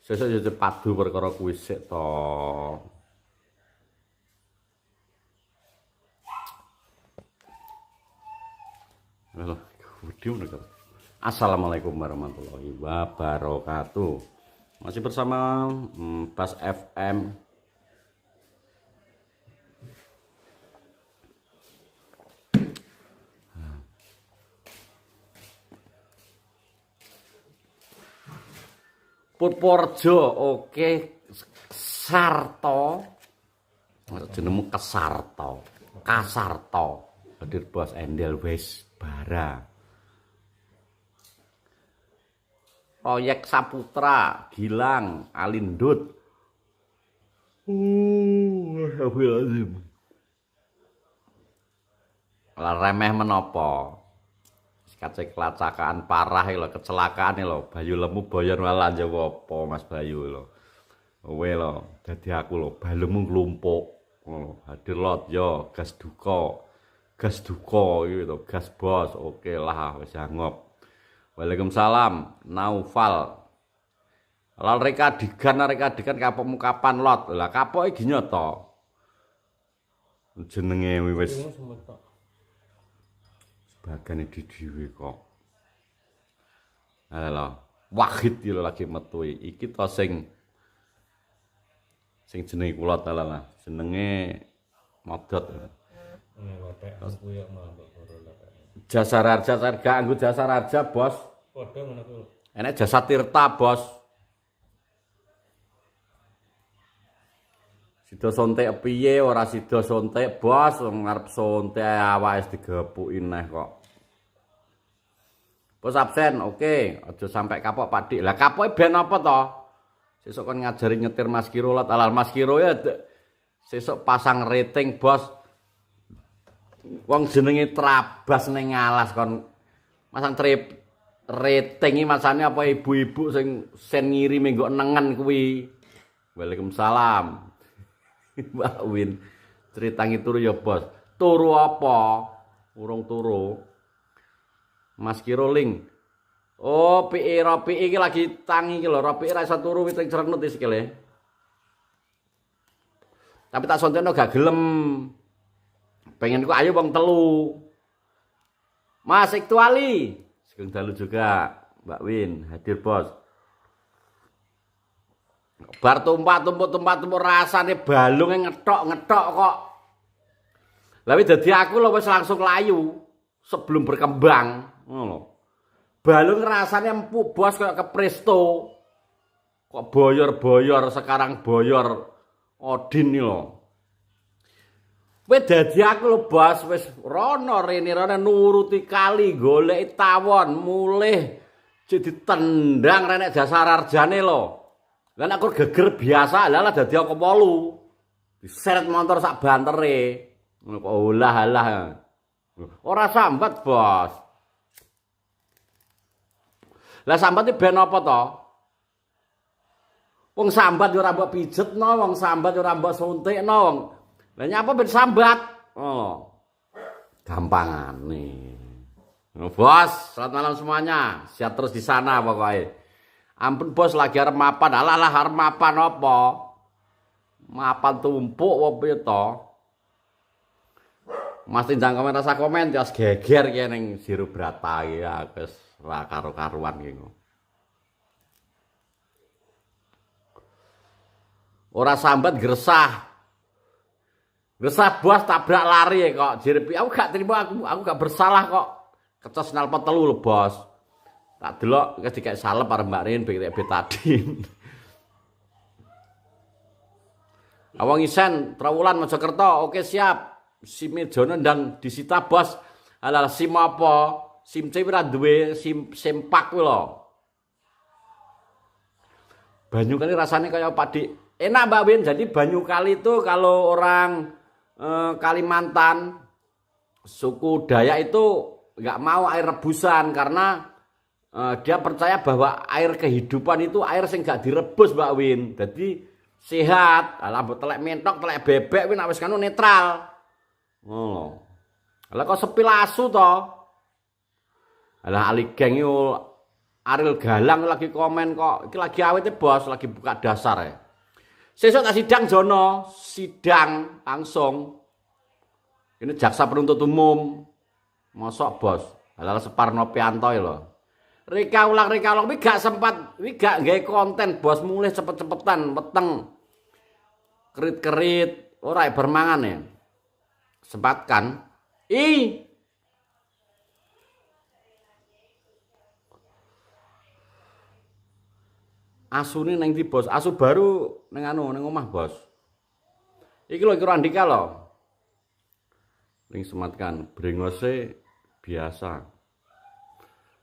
Sesuk yo padu perkara kuwi sik to. Halo, video nih. Assalamualaikum warahmatullahi wabarakatuh. Masih bersama Bas FM. Purworejo, oke. Sarto. Jenengmu Kesarto. Kasarto. Hadir Bos Endel wis bara. Proyek Saputra, Gilang, Alindut. Astagfirullahaladzim. Lah remeh menapa? Kace kelacakaan parah lho, kecelakaan lho. Bayu lemu boyon malah njawa apa Mas Bayu lho. Kowe lho, dadi aku lho, balemu nglumpuk. Ngono, hadir lot yo gas duka. Gas duka iki to, gas bos. Oke lah wis angop. Waalaikumsalam, Naufal. Lal reka digan kapokmu kapan lot? Lah kapoke iki nyoto. Jenenge wis bagane di dhewe kok. Halo, Wahid iki lagi metu iki to sing jenenge kula lah. Jenenge Modot. Jasa Raja gak anggo Jasa Raja, Bos. Padha ngono kuwi. Enek Jasa Tirta, Bos. Sida sontek piye ora sida sontek, Bos, ngarep sontek awake digepuki neh kok. Bos absen, oke. Aja sampai kapok Pak Dik. Lah kapoke ben apa to? Sesuk kon ngajari nyetir Mas Kiro lot alal Mas Kiro ya sesuk pasang rating, Bos. Wong jenenge Trabas ning alas kon masang trip rating iki masane apa ibu-ibu sing sen ngirimi nggo nengen kuwi. Waalaikumsalam. Mbak Win, ceritangi turu ya, Bos. Turu apa? Urung turu. Mas Kiro Ling. Oh, Ropi iki lagi tangi iki lho. Ropi ra iso turu wit cernut iki le. Tapi tak sonteno gak gelem. Pengen ku ayo wong telu. Mas Iktuali. Sugeng dalu juga Mbak Win hadir, Bos. Bar tumpuk rasane balunge ngethok kok. Lah dadi aku lho wis langsung layu sebelum berkembang, ngono. Balung rasane empuk, Bos, kayak ke Presto. Kok boyor sekarang boyor Odin iki lho. Wis dadi aku lho, Bos, wis rono rene nuruti kali goleki tawon, mulih jadi tendang renek Jasa Rarjane lho. Lah aku geger biasa, lah dadi aku polu. Diseret motor sak bantere. Kok olah-alah. Ora sambat, Bos. Lah sambat iki ben apa to? Wong sambat yo ora mbok pijetno, wong sambat yo ora mbok suntikno wong. Lah nyapa ben sambat? Oh. Gampangane. Bos, selamat malam semuanya. Siap terus di sana pokoknya. Ampun, Bos, lagi arep mapan. Alah arep mapan apa? Mapan tumpuk apa piye to? Mas Tinjang komen rasa komen ya geger ki ning Siru Brata ya wis ora karo-karuan ki. Ora sambat gresah. Gresah, Bos, tabrak lari kok. Jirpi aku gak terima, aku gak bersalah kok. Kecos nalpot telu lho, Bos. Tak delok wis dikek salep arep Mbak Rin betadin. Awang isen Trawulan Mojokerto. Oke, siap. SIM Jono dan disita, Bos. Alah SIM apa? SIM C ora duwe SIM pak kuwi lho. Banyu kali rasanya kayak Pak Dik. Enak, Mbak Win. Jadi banyu kali itu kalau orang Kalimantan suku Dayak itu nggak mau air rebusan karena dia percaya bahwa air kehidupan itu air sing gak direbus, Mbak Win. Jadi sehat. Lah telek mentok, telek bebek win wis kanu netral. Ngono. Lah kok sepil asu to? Lah ali geng yo Ariel Galang lagi komen kok. Iki lagi awet bos, lagi buka dasar ya. Sesuk tak sidang jono, sidang langsung. Ini jaksa penuntut umum. Mosok bos, halal Separno Pianto lho. Rika ulang, wi gak sempat, wi gak nggawe konten bos mulai cepet-cepetan, peteng. Kerit-kerit, ora bermangan ya. Sempatkan. Asune neng di bos, asu baru neng omah bos. Iki lho kira Andika lho. Ning sematkan, brengose biasa.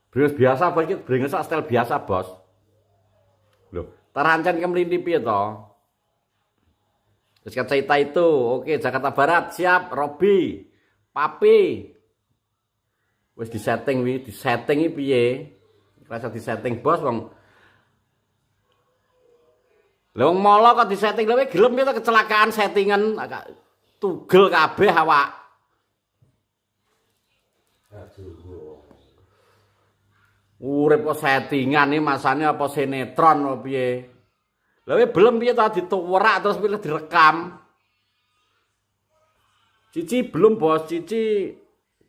Brengos biasa apa iki? Brengos style biasa bos. Loh, tarancen kemrindi piye to? Terus cerita itu, oke Jakarta Barat siap, Robi, Papi. Wis disetting iki piye? Rasa disetting bos wong. Lah wong molo kok disetting lho gelem piye kecelakaan settingan tugel kabeh awak. Urip kok settingan iki masane apa sinetron apa piye? Lah belum piye ta dituwerak terus pilih direkam. Cici belum bos, Cici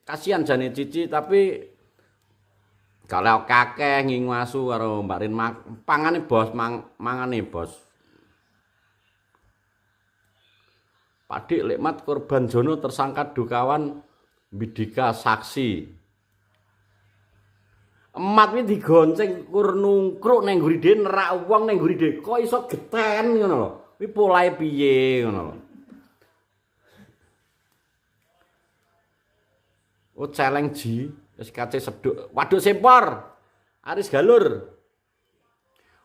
kasihan jane Cici tapi kalau kakek ngingasu karo Mbak Rin pangane bos mangane bos. Padik Lekmat korban Jono tersangka dukawan bidika saksi. Emat iki digonceng kur nungkruk nang ngguri dhewe nerak wong nang ngguri dhewe kok iso geten ngono lho. Kuwi polahe piye ngono lho. Oh celeng ji wis kace seduk. Waduk sempor. Aris galur.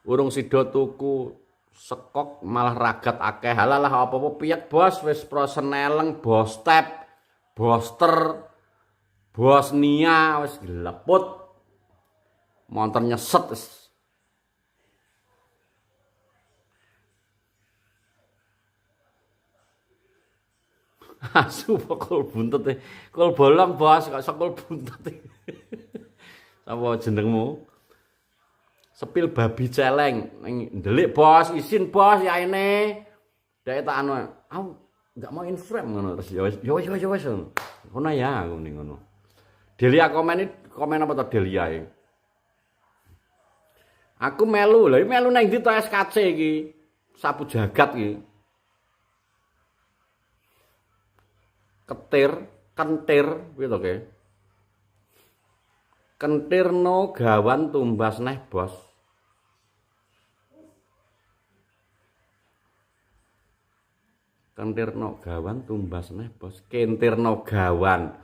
Urung sida tuku sekok malah ragat akeh. Halalah apa-apa piyek bos wis proseneleng bos tep, boster, Bosnia wis dileput. Montor nyeset asu kok buntut kol bolong bos kok sekol buntut apa jenengmu sepil babi celeng ndelik bos isin bos ya ini dek tak anu aku enggak mau inframe ngono terus ya wis ngono ya aku ning ngono Delia komen apa to Delia iki aku melu lho, melu nang ndi to SKC iki? Sapu jagat iki. Kentir kuwi to ke. Kentirno gawan tumbas neh, Bos. Kentirno gawan tumbas neh, Bos. Kentirno gawan.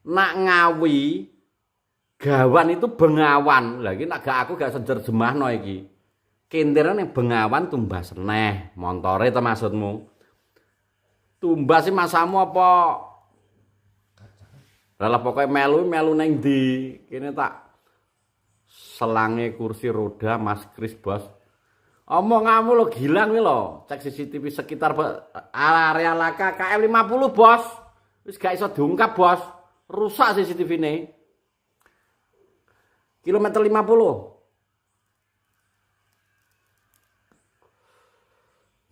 Nak ngawi gawan itu bengawan. Lah iki nek aku gak senerjemahno iki. Kentirane bengawan tumbas neh. Montore to maksudmu. Tumbas iki masamu apa? Lah pokoke melu nang ndi? Kene tak selange kursi roda Mas Kris, Bos. Omonganmu lo gilang kuwi lho. Cek CCTV sekitar area laka KM 50, Bos. Wis gak iso diungkap, Bos. Rusak CCTV-ne. Kilometer 50.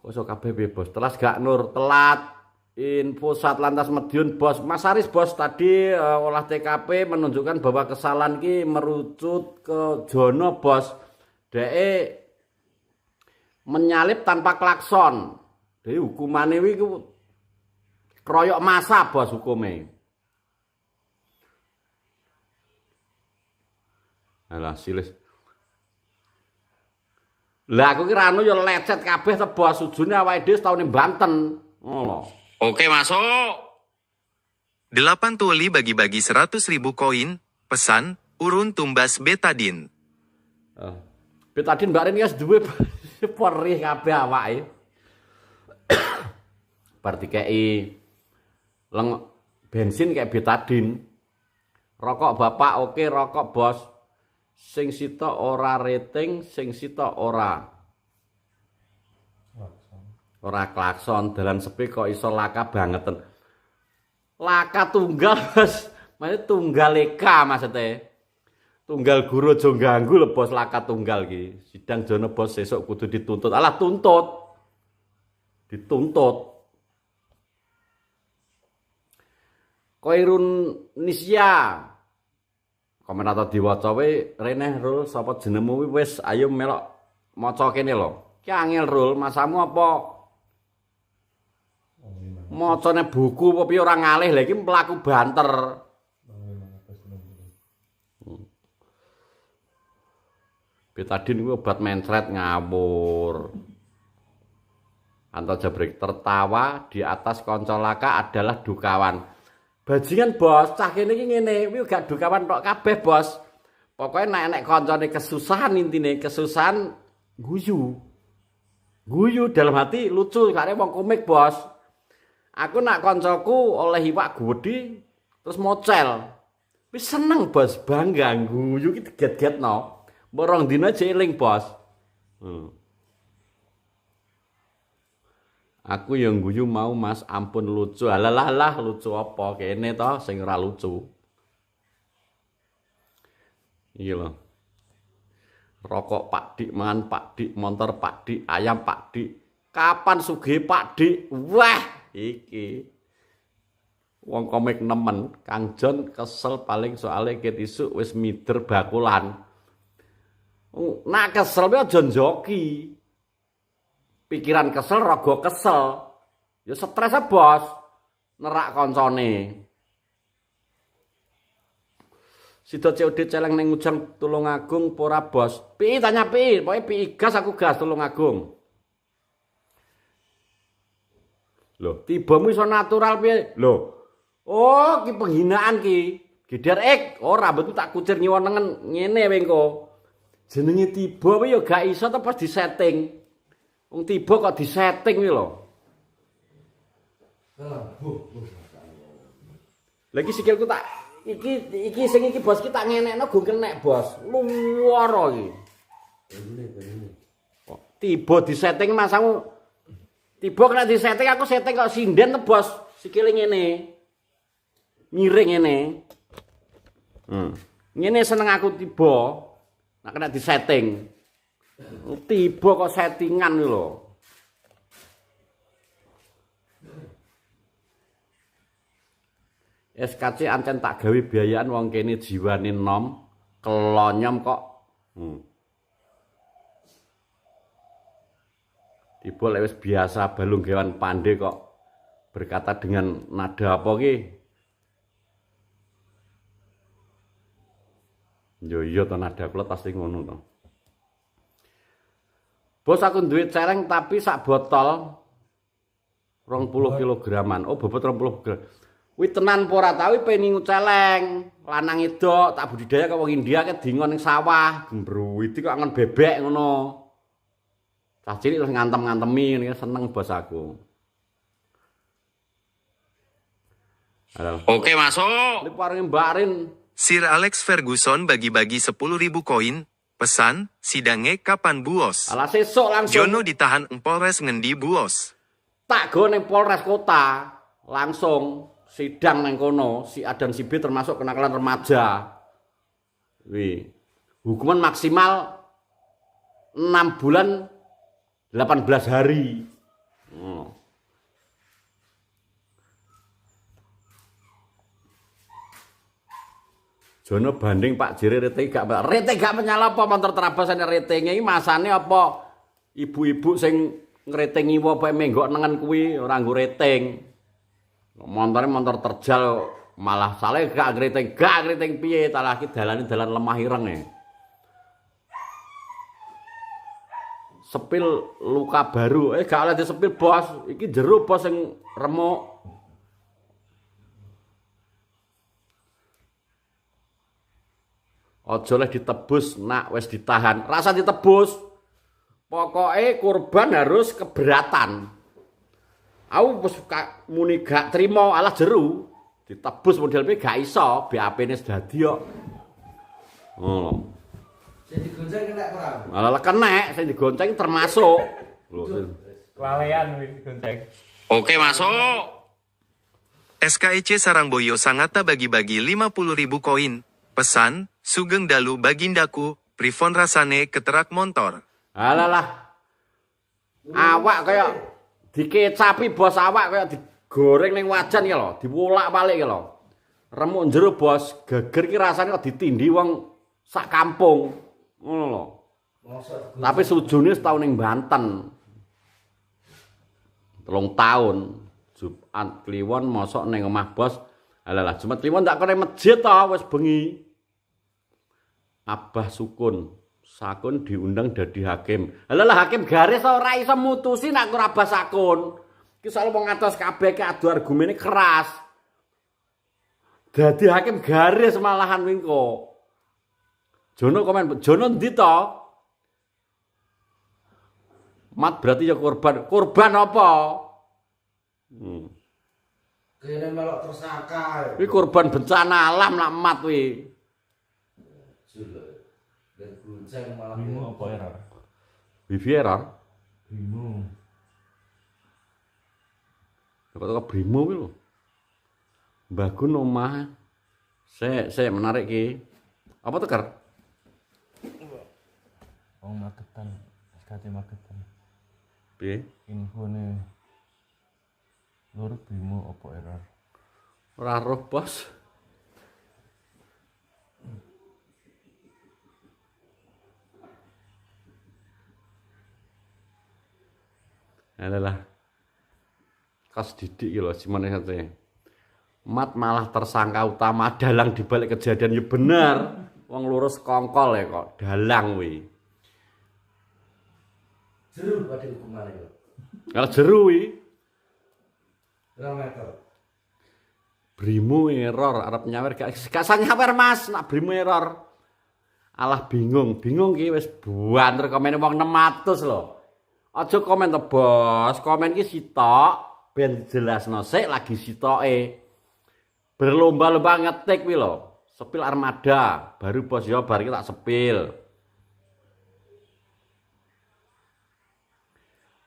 Kok iso kabeh piye, Bos? Telas gak Nur, telat. Info Satlantas Madiun, Bos. Mas Aris, Bos, tadi olah TKP menunjukkan bahwa kesalahan ini merucut ke Jono, Bos. DE menyalip tanpa klakson. Jadi hukumannya itu keroyok masa, Bos, hukumnya. Alah silis. Lah aku kira anu ya lecet kabeh to bos sujune awake dhewe setahun ning Banten. Ngono. Oke, masuk. 8 tuli bagi-bagi 100.000 koin, pesan, urun tumbas betadin. Betadin Mbak Rin wis duwe perih kabeh awake. Bar dikeki bensin kayak betadin. Rokok bapak oke, rokok bos. Sing sita ora rating, sing sita ora klakson, dalan sepi kok iso laka bangeten. Laka tunggal, Mas. Maksudnya tunggal eka maksudnya. Tunggal guru aja ganggu lho bos lakat tunggal iki. Sidang jono bos sesuk kudu dituntut. Alah tuntut. Dituntut. Koirun Nisya. Komentator diwaca we Reneh Rul sapa jenengmu wis ayo melok maca kene lho. Ki angel Rul, masamu apa? Macane buku apa piye ora ngalih lha iki mlaku banter. Betadin kuwi obat mencret ngawur. Anto Jabrik tertawa di atas konco laka adalah dukawan. Bajingan bos, cah kene iki ngene, kuwi gak dukawan tok kabeh bos. Pokoke nek koncone kesusahan intine, kesusahan guyu. Guyu dalam hati lucu karena wong komik bos. Aku nak koncoku oleh iwak gede terus mocel. Wis seneng bos, bangga guyu iki diget-getno. Borong dina jeling bos. Aku yang guyu mau mas ampun lucu. Alalah lucu apa kene toh sing ora lucu. Iki lho. Rokok Pak Dik, mangan Pak Dik, motor Pak Dik, ayam Pak Dik. Kapan sugih Pak Dik? Wah, iki. Wong komik nemen, Kang Jon kesel paling soalnya ket isuk wis mider bakulan. Nak kesel aja njoki. Pikiran kesel, raga kesel. Ya stres bos. Nerak koncone. Sido COD celeng ning Ujang Tulungagung pora bos. Pi tanya pi, pokoke pi gas aku gas Tulungagung. Loh, tibamu iso natural piye? Loh. Oh, ki penghinaan ki. Gider oh rambutku tak kucir nyiwon nengen ngene wengko. Jenenge tiba apa ya gak iso ta pas disetting. Wong tiba kok disetting kuwi lho. Lagi sikilku tak iki sing iki bos ki tak ngenekno go kenek bos. Luwara iki. Tiba disetting masamu. Tiba kena disetting aku setting kok sinden to bos. Sikile ngene. Miring ngene. Ngene seneng aku tiba. Nak kena disetting. Tiba kok settingan lho. SKC ancen tak gawe biayaan wong kene jiwane nom, kelonyom kok. Tiba lek wis biasa balung gawan pandai kok berkata dengan nada apa ki? Yo iya to nada kula pasti ngono to. Bos aku duwe celeng tapi sak botol 20 kilograman. Oh bobot 20 gram. Kuwi tenan apa ora ta kuwi peningu celeng. Lanang edok tak budidaya kok wong India ke dingon ning sawah, gembruwiti kok ngon bebek ngono. Cah cilik terus ngantem-ngantemi ngene seneng bos aku. Halo. Oke masuk. Li paringi Mbak Rin. Sir Alex Ferguson bagi-bagi 10.000 koin, pesan, sidangnya kapan buos? Alah sesuk langsung. Jono ditahan ing Polres ngendi buos? Tak go ning Polres Kota, langsung sidang nang kono, si A dan si B termasuk kenakalan remaja. Wih. Hukuman maksimal 6 bulan 18 hari. Jono banding Pak Jere rete gak menyala apa motor terabasane retenge iki masane apa ibu-ibu sing ngretingi apa menggok nengen kuwi ora nggo rating. Montore montor terjal malah salah gak ngriting piye talah iki dalane dalan lemah ireng e. Sepil luka baru, gak oleh disepil bos, iki jero bos sing remuk. Aja leh ditebus nak wis ditahan, rasa ditebus. Pokoke korban harus keberatan. Aku wis muni gak trimo alah jeru. Ditebus model piye gak iso, BAP-ne dadi kok. Ngono. Sing digonceng kena ora? Malah kenek sing digonceng termasuk. Kelalean wis digonceng. Oke, masuk. SKIC Sarangboyo Sangatta bagi-bagi 50.000 koin, Pesan, Sugeng Dalu Bagindaku, pripun rasane keterak montor. Alah. Awak kaya dikecapi bos, awak kaya digoreng ning wajan iki lho, diwolak-walik iki lho. Remuk jero bos, geger iki rasane kok ditindhi wong sak kampung. Ngono lho. Tapi sujune setahun ning Banten. 3 tahun. Jumat Kliwon mosok ning omah bos. Alah Jumat Kliwon tak kene masjid to wis bengi. Abah Sukun, Sakun diundang dadi hakim. Alah hakim garis ora iso mutusi nek ora Abah Sakun. Ki soal wong atos kabeh ki adu argumene keras. Dadi hakim garis malahan wingko. Jono komen, Jono ndi to? Mat berarti ya korban. Korban apa? Kene melok tersangka. Kuwi korban bencana alam nak mat kuwi. Jule. Dan gonceng malah. Bimo apa error? Wifi error. Bimo. Kok Brimo kuwi lho. Mbah Gun omah. Sik menarik ki. Apa teker? Oh Magetan. SKT Magetan. Piye? Infone Lur Bimo apa error? Ora roh, Bos. Adalah kas didik ya lho simane sate. Mat malah tersangka utama dalang di balik kejadian ya bener. Wong lurus kongkol ya kok dalang kuwi. Jeru pada hukuman itu. Kalau jeru kuwi Berapa meter? Brimo error arep nyawer gak sang nyawer Mas, nak Brimo error. Alah bingung ki wis banter komen wong 600 lho. Aja komen to, Bos. Komen ki sitok ben jelasno sik lagi sitoke. Berlomba-lomba ngetik kuwi lho. Sepil armada, baru Bos ya bar iki tak sepil.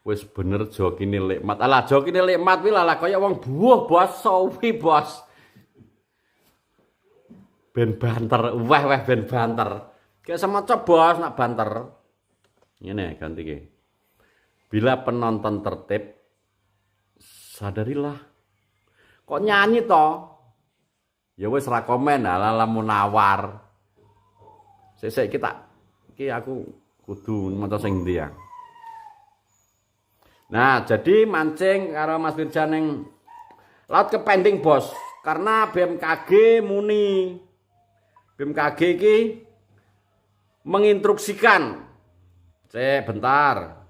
Wis bener jokine Lekmat. Alah jokine Lekmat kuwi lah kaya wong buah Bos, sowi Bos. Ben banter, weh ben banter. Kayak semaca Bos nak banter. Ngene ganti ki. Bila penonton tertib, sadarilah. Kok nyanyi toh? Ya wis ra komen, ala munawar. Sik iki aku kudu maca sing ndi ya. Nah, jadi mancing karo Mas Firjan ning laut kepending, Bos. Karena BMKG muni. BMKG iki menginstruksikan. Bentar.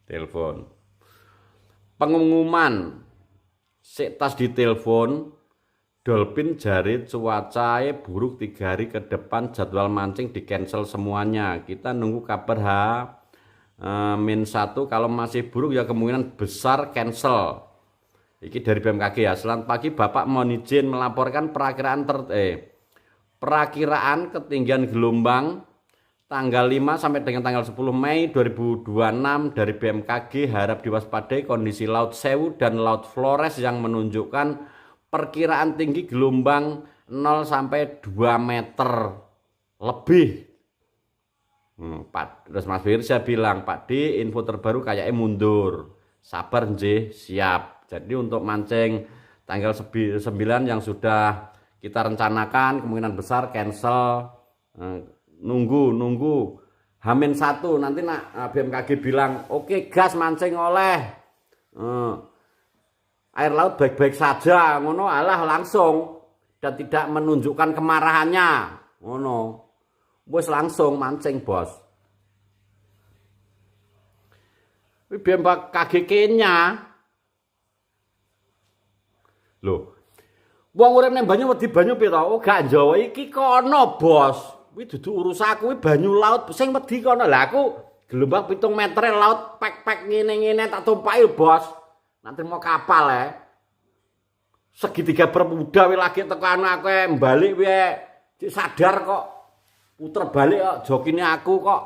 Telepon. Pengumuman sik tas ditelepon. Dolphin jari cuacanya buruk 3 hari ke depan, jadwal mancing di cancel semuanya. Kita nunggu kabar H-1 kalau masih buruk ya kemungkinan besar cancel. Iki dari BMKG ya. Selamat pagi Bapak, mohon izin melaporkan perakiraan ketinggian gelombang tanggal 5 sampai dengan tanggal 10 Mei 2026 dari BMKG harap diwaspadai kondisi Laut Sewu dan Laut Flores yang menunjukkan perkiraan tinggi gelombang 0 sampai 2 meter lebih. Pak, terus Mas Firsa bilang, Pak D, info terbaru kayaknya mundur. Sabar nggih, siap. Jadi untuk mancing tanggal 9 yang sudah kita rencanakan kemungkinan besar cancel. Nunggu H-1 nanti nak BMKG bilang, "Oke, gas mancing oleh." Air laut baik-baik saja, ngono alah langsung dan tidak menunjukkan kemarahannya, ngono. Wis langsung mancing, Bos. Kuwi BMKG Kenya. Lho. Wong urip ning banyu wedi banyu piye to? Oh, gak Jawa iki kono, Bos. Kuwi dudu urusanku, kuwi banyu laut sing wedi kono. Lah aku gelombang 7 meter laut pek-pek ngene-ngene tak tumpaki, Bos. Nanti mau kapal ya. Segitiga bermuda wi lagi tekan aku balik wi sadar kok. Puter balik kok jokine aku kok.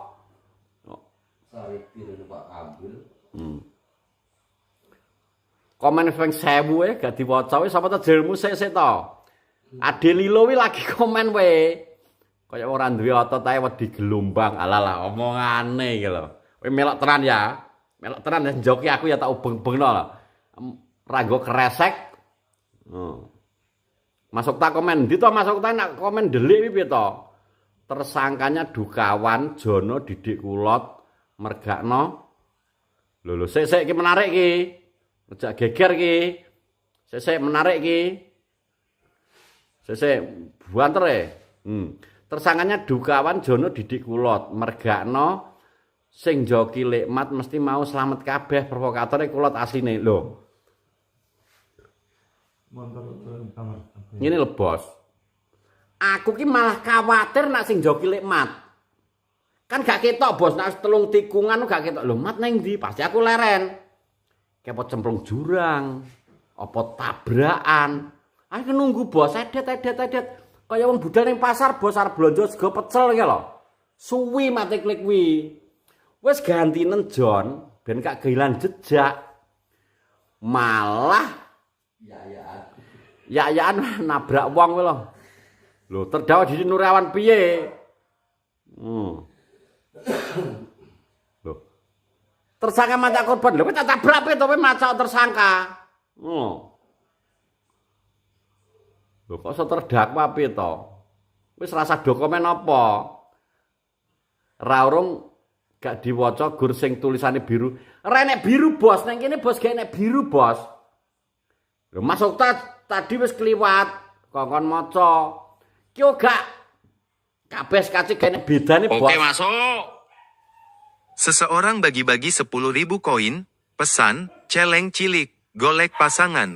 Sawit biru Pak ambil. komen ping 1000 gak diwaca wis apa to jelmu sik to. Ade Lilo wi lagi komen we. Kaya ora duwe otot ae wedi gelombang. Alalah omongane iki lho. Kowe melok tenan ya. Melok tenan ya joki aku ya tak ubeng-ubengno lho. Ranggo kresek. Masuk tak komen ndi to masuk tak nak komen delik piye to. Tersangkanya Dukawan Jono Didik Kulot mergakno. Lho sik iki menarik iki. Aja geger iki. Sik menarik iki. Sik buanter e. Tersangkanya Dukawan Jono Didik Kulot mergakno sing joki Likmat mesti mau slamet kabeh provokatore Kulot asline lho. Montor kamar. Ngene lho bos. Aku ki malah khawatir nak sing joki Likmat. Kan gak ketok bos nak telung tikungan gak ketok. Lho mat nang ndi? Pasti aku leren. Kepo cemplung jurang, apa tabrakan. Aku nunggu bos edet. Kaya wong budal ning pasar bos arep blonjo sego pecel iki lho. Suwi mati klik kuwi. Wis gantinen Jon ben gak kehilangan jejak. Malah ya-yaan nabrak wong kuwi lho. Lho terdakwa di Nurawan piye? Lho. Tersangka macak korban. Lho kowe tak tabrak piye to kowe macak tersangka? Lho kok iso terdakwa piye to? Wis rasa dokumen apa? Ra urung gak diwaca gur sing tulisane biru. Renek biru bos, nang kene bos gak enek biru bos. Lho masuk tadi wis kliwat kongkon maca. Ki gak kabeh kaci gak enek bedane bos. Oke masuk. Seseorang bagi-bagi 10.000 koin, pesan, celeng cilik, golek pasangan.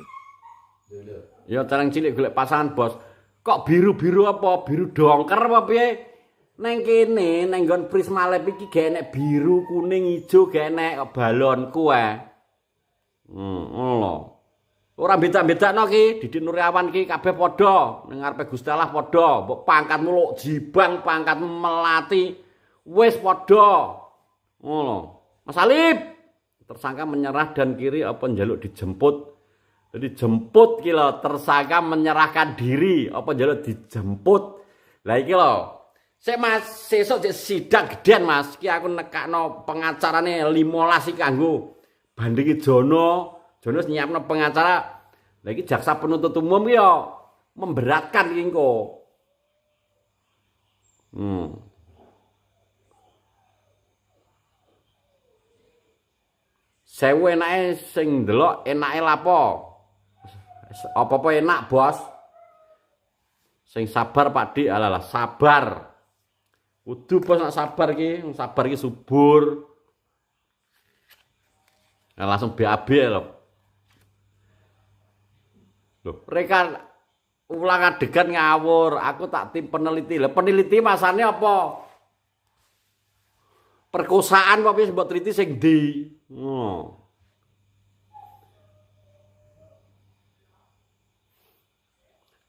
Ya celeng cilik golek pasangan bos. Kok biru-biru apa? Biru dongker apa piye? Neng kene, neng nggon Prisma Lab iki gak enek biru, kuning, ijo, gak enek balonku lho. Ora beda-bedakno ki, Didik Nuryawan ki kabeh padha, ning ngarepe Gusti Allah padha, mbok pangkatmu lho jibang, pangkatmu melati, wis padha. Ngono. Mas Alip, tersangka menyerah dan kiri apa njaluk dijemput. Jadi jemput ki lho, tersangka menyerahkan diri apa njaluk dijemput. Lah iki lho. Sik Mas, sesuk sidang gedean Mas. Ki aku nekakno pengacarane 15 iki kanggo bandingi Jono. Jono nyiapno pengacara. Lah iki jaksa penuntut umum ki yo memberatkan iki engko. Sewu enake sing ndelok enake lapo? Apa-apa enak, Bos. Sing sabar Pak Dik, alalah sabar. Kudu bos nak sabar ki subur. Nah, langsung BAB lho. Loh, mereka ulang adegan ngawur, aku tak tim peneliti. Lah peneliti masane apa? Perkosaan apa wis mbok teliti sing ndi?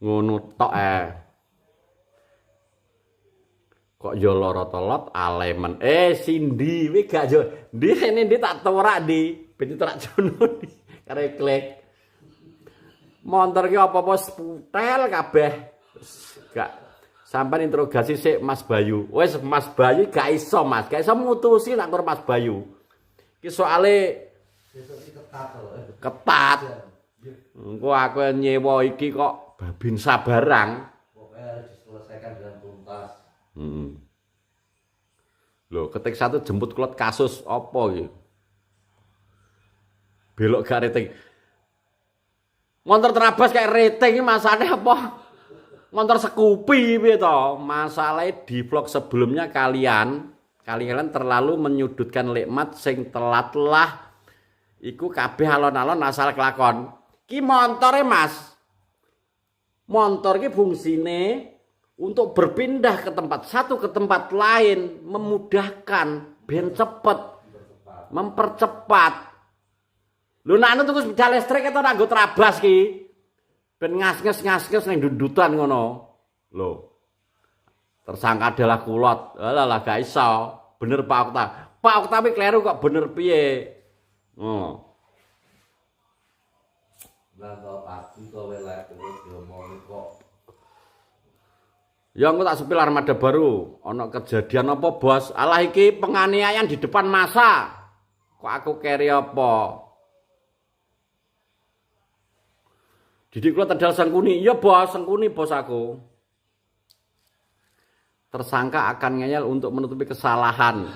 Ngono tok Kok yo lara telot alemen. Cindy, wi gak yo. Ndi rene ndi tak torak ndi. Ben torak jono ndi. Kare klik. Montor ki apa-apa sputel kabeh. Gak sampean interogasi sik Mas Bayu. Wis Mas Bayu gak iso Mas. Gak iso mutusi nek karo Mas Bayu. Ki soalé ketat. Engko aku nyewa iki kok babin sabarang. Pokoknya harus diselesaikan dengan tuntas. Loh, ketik satu jemput kulot kasus apa iki? Belok gak rating. Montor terabas kayak rating masane apa? Montor Scoopy piye to? Masalahe di vlog sebelumnya kalian terlalu menyudutkan Likmat sing telat-telah iku kabeh alon-alon asal kelakon. Ki montore Mas. Montor ki fungsine untuk berpindah ke tempat satu ke tempat lain, memudahkan, ben cepet, mempercepat. Lho nek anu tuku sepeda listrik eta nganggo trabas ki. Ben ngasnges ning dundutan ngono. Lho. Tersangka adalah kulot. Alah gak iso. Bener Pak Okta. Pak Okta iki kleru kok bener piye? Nang pagi kowe lek terus diomongi kok. Ya engko tak sepil armada baru. Ana kejadian apa, Bos? Alah iki penganiayaan di depan masa. Kok aku keri apa? Didik kula tedal Sengkuni. Iya, Bos, Sengkuni bos aku. Tersangka akan ngeyel untuk menutupi kesalahan.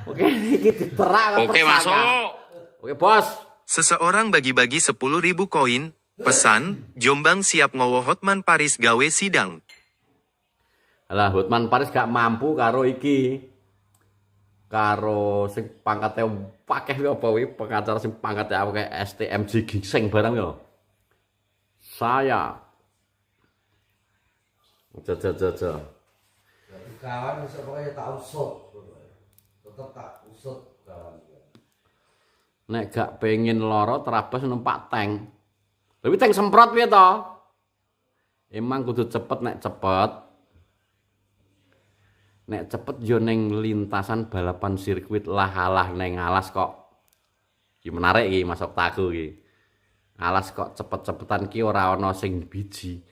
Oke, iki diterak. Oke, masuk. Oke, Bos. Seseorang bagi-bagi 10.000 koin. Pesan, Jombang siap ngowo Hotman Paris gawe sidang. Lah Hotman Paris gak mampu karo iki. Karo sing pangkate pakeh kuwi apa kuwi pengacara sing pangkate awake STMJ Gingseng barang ya. Saya. Jaja. Jadi kawan iso pokoke tak usut. Tetep tak usut kawan. Nek gak pengen loro terabas numpak tank. Tapi tank semprot piye to? Emang kudu cepet nek cepet. Nek cepet yo ning lintasan balapan sirkuit lah neng alas kok. Iki menarik iki masuk taku iki. Alas kok cepet-cepetan ki ora ana sing biji.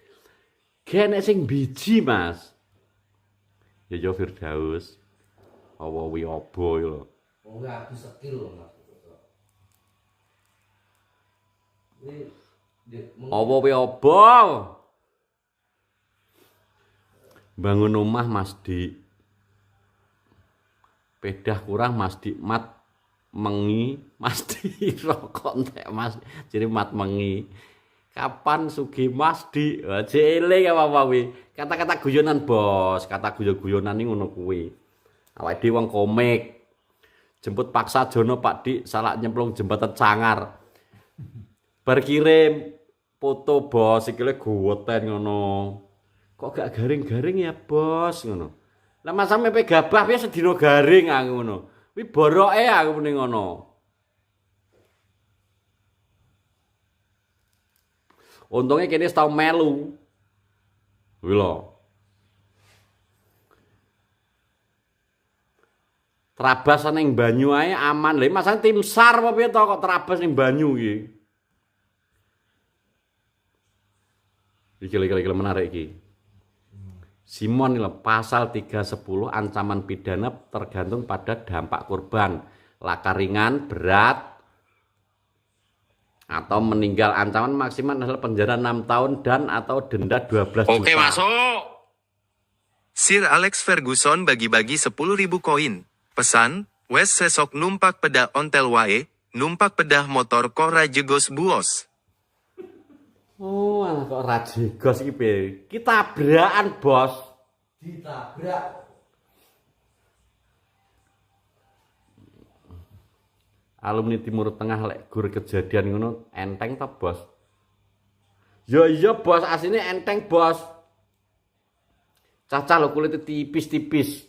Nek sing biji, Mas. Ya yo Firdaus. Apa wi obo lho. Wong aku skill lho Mas. Apa wi obo? Bangun omah Mas Dik. Pedah kurang Mas Dik mat mengi Mas Dik rokok entek Mas. Jadi mat mengi. Kapan sugi Mas Dik? Jele apa kuwi. Kata-kata guyonan, Bos. Kata guyon-guyonan iki ngono kuwi. Awake dhewe wong komik. Jemput paksa Jono Pak Dik salah nyemplung jembatan Cangar. Bar kirim foto Bos sikile guweten ngono. Kok gak garing-garing ya, Bos ngono. Lah Mas sampe gabah piye sedina garing aku ngono. Kuwi boroke aku muni ngono. Untunge kene wis tau melu. Kuwi lho. Terabas ning banyu ae aman. Lah masane tim SAR apa piye to kok terabas ning banyu iki. Iki menarik iki. Simon ini pasal 310 ancaman pidana tergantung pada dampak korban. Laka ringan, berat, atau meninggal. Ancaman maksimal adalah penjara 6 tahun dan atau denda 12 juta. Oke, masuk. Sir Alex Ferguson bagi-bagi 10.000 koin. Pesan, wes sesok numpak pedah ontel wae, numpak pedah motor kora jegos buos. Oh, alah kok rajegos iki piye? Ki tabrakan, Bos. Ditabrak. Alumni Timur Tengah lek gur kejadian ngono enteng ta, Bos? Ya iya, Bos, asline enteng, Bos. Cacah lho kulite tipis-tipis.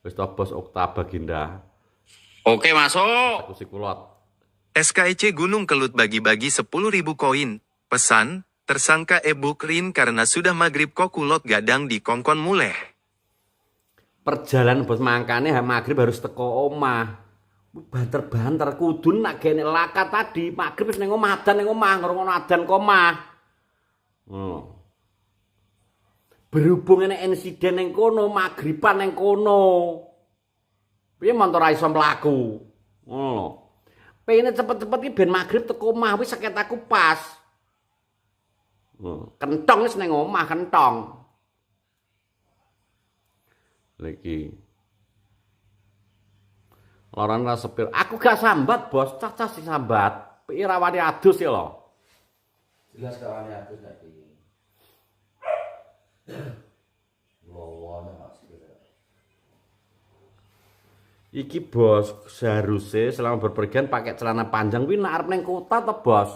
Wis ta, Bos, Okta Baginda. Oke, masuk. Aku sikulot. SKEC Gunung Kelut bagi-bagi 10.000 koin. Pesan, tersangka e-book rin karena sudah maghrib kok kulot gadang di kongkon muleh. Perjalanan Bos mangkane maghrib harus teko omah. Banter-banter kudu nak gene laka tadi maghrib wis ning omah adan ning omah ngrungokno adan komah. Berhubung enek insiden ning kono maghriban ning kono. Piye montor ra iso mlaku? Ngono. Pengine cepet-cepet iki ben maghrib teko omah wis seket aku pas. Kentong wis ning omah kentong. Lagi. Loran ra sepir. Aku gak sambat, Bos. Cacah sing sambat. Piye rawani adus ya lho. Jelas kawane aku tadi. Lowone Mas. Iki Bos, seharusnya selama berpergian pakai celana panjang kuwi nek arep ning kota to, Bos.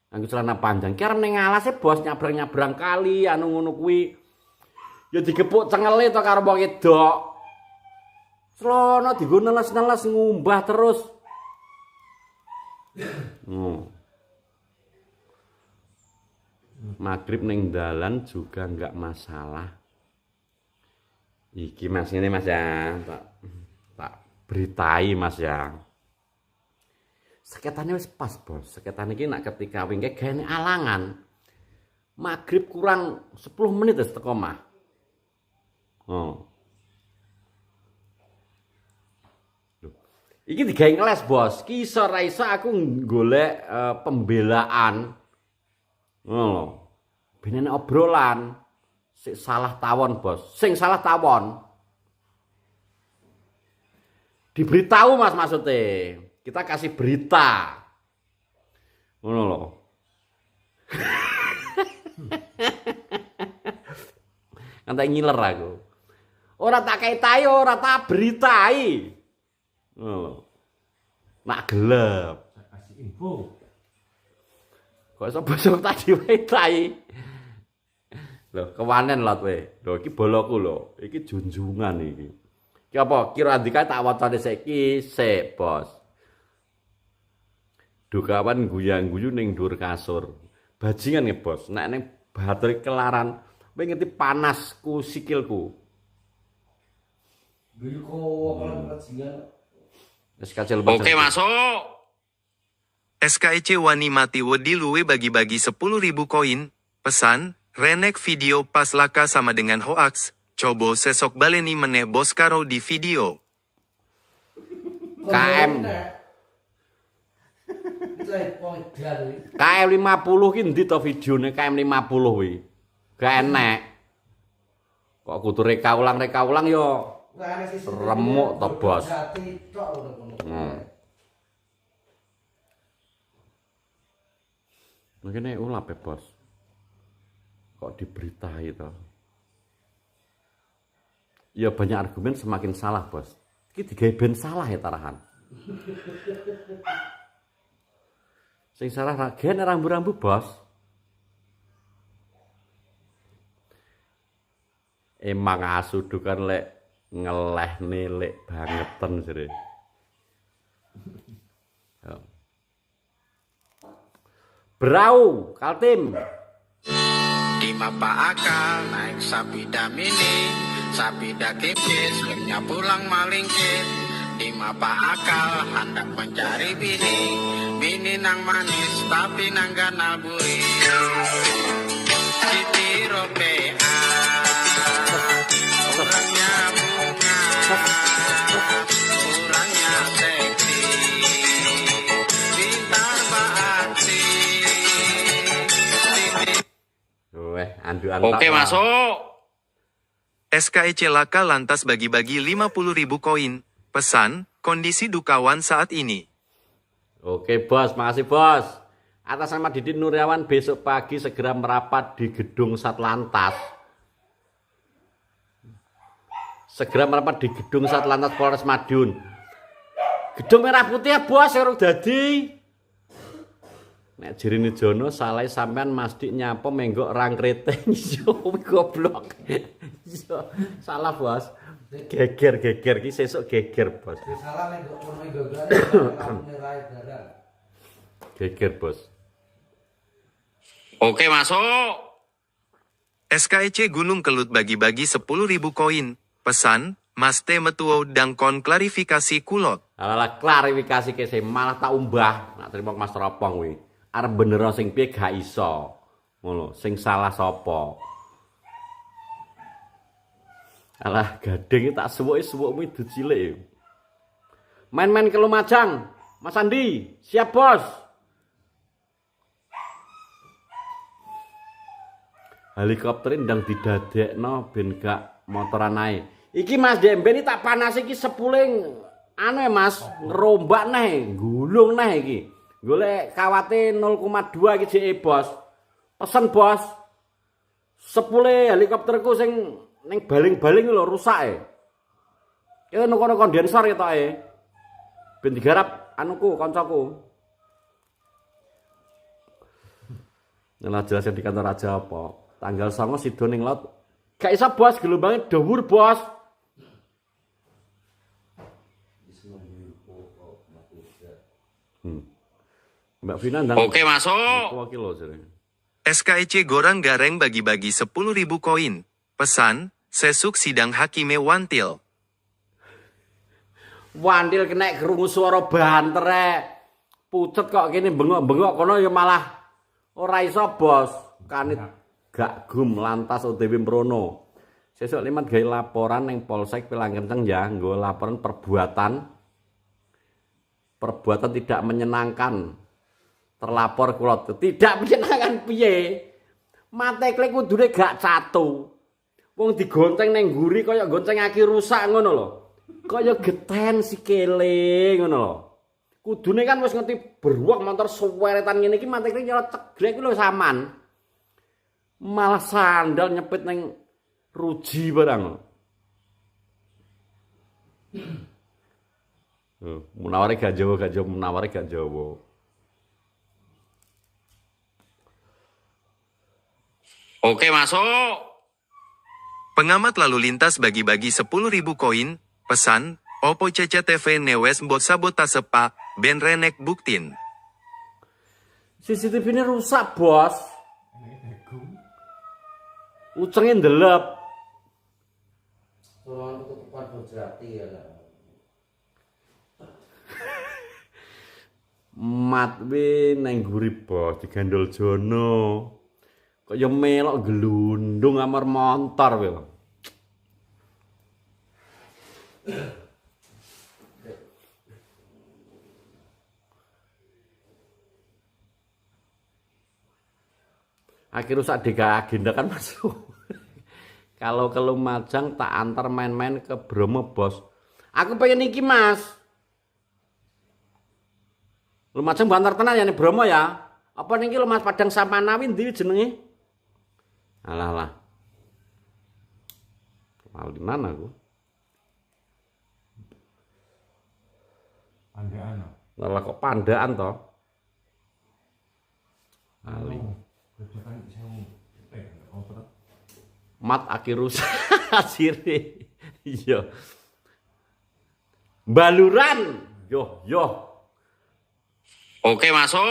Nganggo celana panjang. Ki arep ning alas e, Bos, nyabrang-nyabrang kali anu ngono kuwi. Ya digepuk cengele to karo wong wedok. Slono digo neles-neles ngumbah terus. Maghrib ning dalan juga enggak masalah. Iki Mas ngene Mas ya. Tak beritai Mas ya. Seketane wis pas, Bos. Seketane iki nak ketika wingi gaene alangan. Maghrib kurang 10 menit wis teko omah. Oh. Loh. Iki digawe ngeles, Bos. Ki iso ra iso aku golek pembelaan. Ngono. Ben enek obrolan. Sing salah tawon, Bos. Sing salah tawon. Diberitahu Mas maksudnya. Kita kasih berita. Ngono lho. Ngantek ngiler aku. Ora tak kaitai, ora tak beritai. Ngono lho. Nak gelap. Saya kasih info. Kok iso bosok tak diwetai. Lho, kewanen lot we. Lho iki boloku lho. Iki junjungan iki. Ki apa? Kira andika tak wacane saiki sik, Bos. Dukawan guyang-guyu ning dhuwur kasur. Bajingan ya, Bos. Nek ning batur kelaran, kowe ngerti panasku sikilku. Guyu kok kalau bajingan. Wis kacel Oke masuk. SKEC wani mati wedi luwe bagi-bagi 10.000 koin. Pesan, renek video pas laka sama dengan hoaks. Coba sesok baleni meneh bos karo di video. KM. KM 50 ki ndi to videone KM 50 kuwi? Gak enek. Kok kudu reka ulang yo. Remuk to, Bos. Mungkin ulap ya, Bos. Kok diberitai to? Ya banyak argumen semakin salah, Bos. Iki digawe ben salah ya tarahan. Sing salah ragen rambu-rambu, Bos. Emang asudu kan lek ngeleh lek bangetan jere. Brau, Kaltim. Di mapa akal naik sapida mini, sapida kipis, lemnya pulang malingkit. Di mapa akal hendak mencari bini, bini nang manis tapi nang ganal buri. Siti Ropea, orangnya bunga, orangnya seksi, pintar bakti. Oke masuk. SKEC Laka lantas bagi-bagi 50.000 koin. Pesan, kondisi dukawan saat ini. Oke, Bos, makasih, Bos. Atas nama Didin Nuryawan besok pagi segera merapat di gedung Satlantas. Segera merapat di gedung Satlantas Polres Madiun. Gedung merah putih ya, Bos, urung dadi. Nek Jirini Jono salah sampean Mas Dik nyapa menggok rang kreteng yo goblok. Yo salah, Bos. Geger ki sesuk geger, Bos. Salah nek ngono gara-gara Geger, Bos. Oke masuk. SKEC Gunung Kelut bagi-bagi 10.000 koin. Pesan, Mas T metuo dangkon klarifikasi kulot. Alah klarifikasi kese malah tak umbah. Nak terima Mas Teropong kuwi. Arep bener sing piye gak iso. Ngono, sing salah sapa? Alah gading tak suwuk-suwukmu itu cilik. Main-main ke Lumajang. Mas Andi, siap, Bos. Helikopter ndang didadekno ben gak motoran ae. Iki Mas Demben iki tak panas iki sepuling anu ya Mas, ngerombak neh, gulung neh iki. Golek kawate 0,2 iki jeke, Bos. Pesen, Bos. Sepule helikopterku sing ning baling-baling lho rusake. Iki ono kondensor ketoke. Ben digarap anuku kancaku. Nela jelaskan di kantor aja apa. Tanggal 9 sido ning laut. Gak iso, Bos, gelombangnya dhuwur, Bos. Mbak Vina ndang. Oke masuk. Kilo jare. SKEC Gorang Gareng bagi-bagi 10.000 koin. Pesan, sesuk sidang Hakime Wantil. Wandil kena krungu swara bantere. Pucet kok kene bengok-bengok kono ya malah ora iso, Bos. Kanit gak gum lantas OTW mrono. Sesuk limat gawe laporan ning Polsek Pilang Kenceng ya, nggo laporan perbuatan tidak menyenangkan. Terlapor kula tidak menyenangkan piye? Mate klek kudune gak catu. Wong digonceng ning nguri kaya gonceng aki rusak ngono lho. Kaya geten sikile ngono lho. Kudune kan wis ngerti beruang motor suweretan ngene iki mate klek nyolot ceglek iki lho saman. Malah sandal nyepit ning ruji barang. Munaware gak Jawa, munaware gak Jawa. Oke, masuk. Pengamat lalu lintas bagi-bagi 10.000 koin, pesan, Opo CCTV newes mbot sabotase Pak, ben renek buktin. CCTV ini rusak, Bos. Ucengin ndelep. Soalnya ketutupan Bojrati ya lah. Mat we nang nguri, Bos, digandol jono. Kok ya melok gelundung amar montor we. Akhir rusak agenda kan masuk. Kalau ke Lumajang tak antar main-main ke Bromo, Bos. Aku pengen iki, Mas. Lumajang bantar tenan ya nih Bromo ya. Apa niki lho Mas Padang Samanawi ndi jenenge? Alah. Malinan aku. Pandaan. Lah kok pandaan toh? Ali. Kerjakan sewu. Mat akhir rusak asire. Iya. Baluran. Yo. Oke, masuk.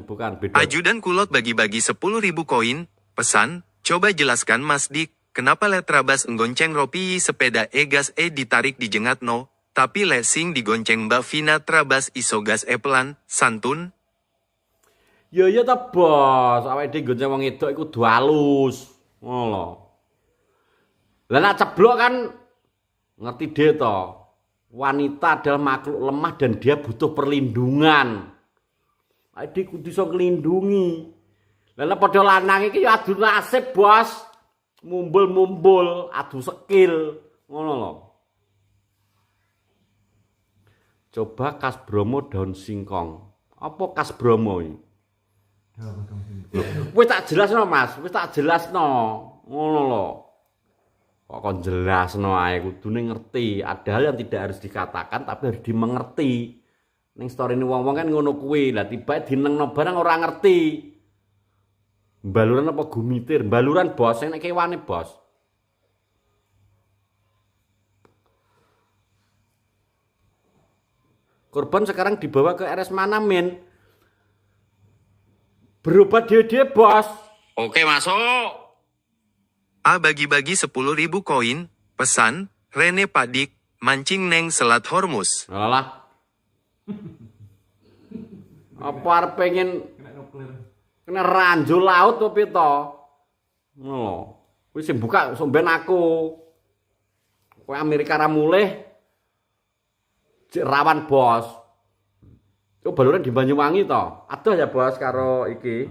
Bukan beda. Ajudan kulot bagi-bagi 10.000 koin, pesan, coba jelaskan Mas Dik, kenapa letrabas nggonceng Ropi sepeda egas ditarik di jengat no, tapi lesing digonceng Mbak Vina trabas isogas pelan, santun? Ya ta, Bos. Awake dhewe gonceng wong edok iku kudu halus. Ngono. Lah nek ceblok kan ngerti dhewe to. Wanita adalah makhluk lemah dan dia butuh perlindungan. Awake dhewe kudu iso nglindungi. Lah nek padha lanang iki ya adu nasib, Bos. Mumbul, adu skill. Ngono lho. Coba kas Bromo daun singkong. Apa kas Bromo iki? Wis tak jelasno, Mas. Wis tak jelasno. Ngono lho. Kok kon jelasno ae kudune ngerti. Ada hal yang tidak harus dikatakan tapi harus dimengerti. Ning storine wong-wong kan ngono kuwi. Lah tiba dinengno barang ora ngerti. Baluran apa gumitir? Baluran, Bos. Nek kewane, Bos. Korban sekarang dibawa ke RS Manamin. Berobat dia, Bos. Oke, masuk. A bagi-bagi 10.000 koin, pesan, Rene Padik, mancing neng Selat Hormuz. Alah. Apa arep pengen kena ranjul laut apa piye to? Ngono. Wis sing buka somben aku. Kowe Amerika ra mulih. Cek rawan, Bos. Yo baluran di Banyuwangi to. Adoh ya, Bos, karo iki.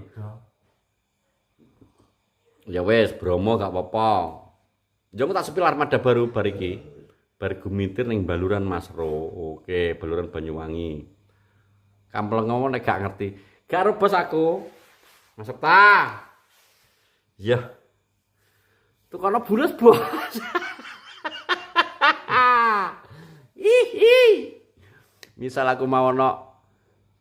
Ya wes, Bromo gak apa-apa. Jangan tak sepil armada baru bar iki. Bar gumitir ning Baluran Masro. Oke, Baluran Banyuwangi. Kampleng ngomong nek gak ngerti. Gak ero, Bos, aku. Masuk ta. Ya. Tukono bulus, Bos. Hihi. Misal aku mau ono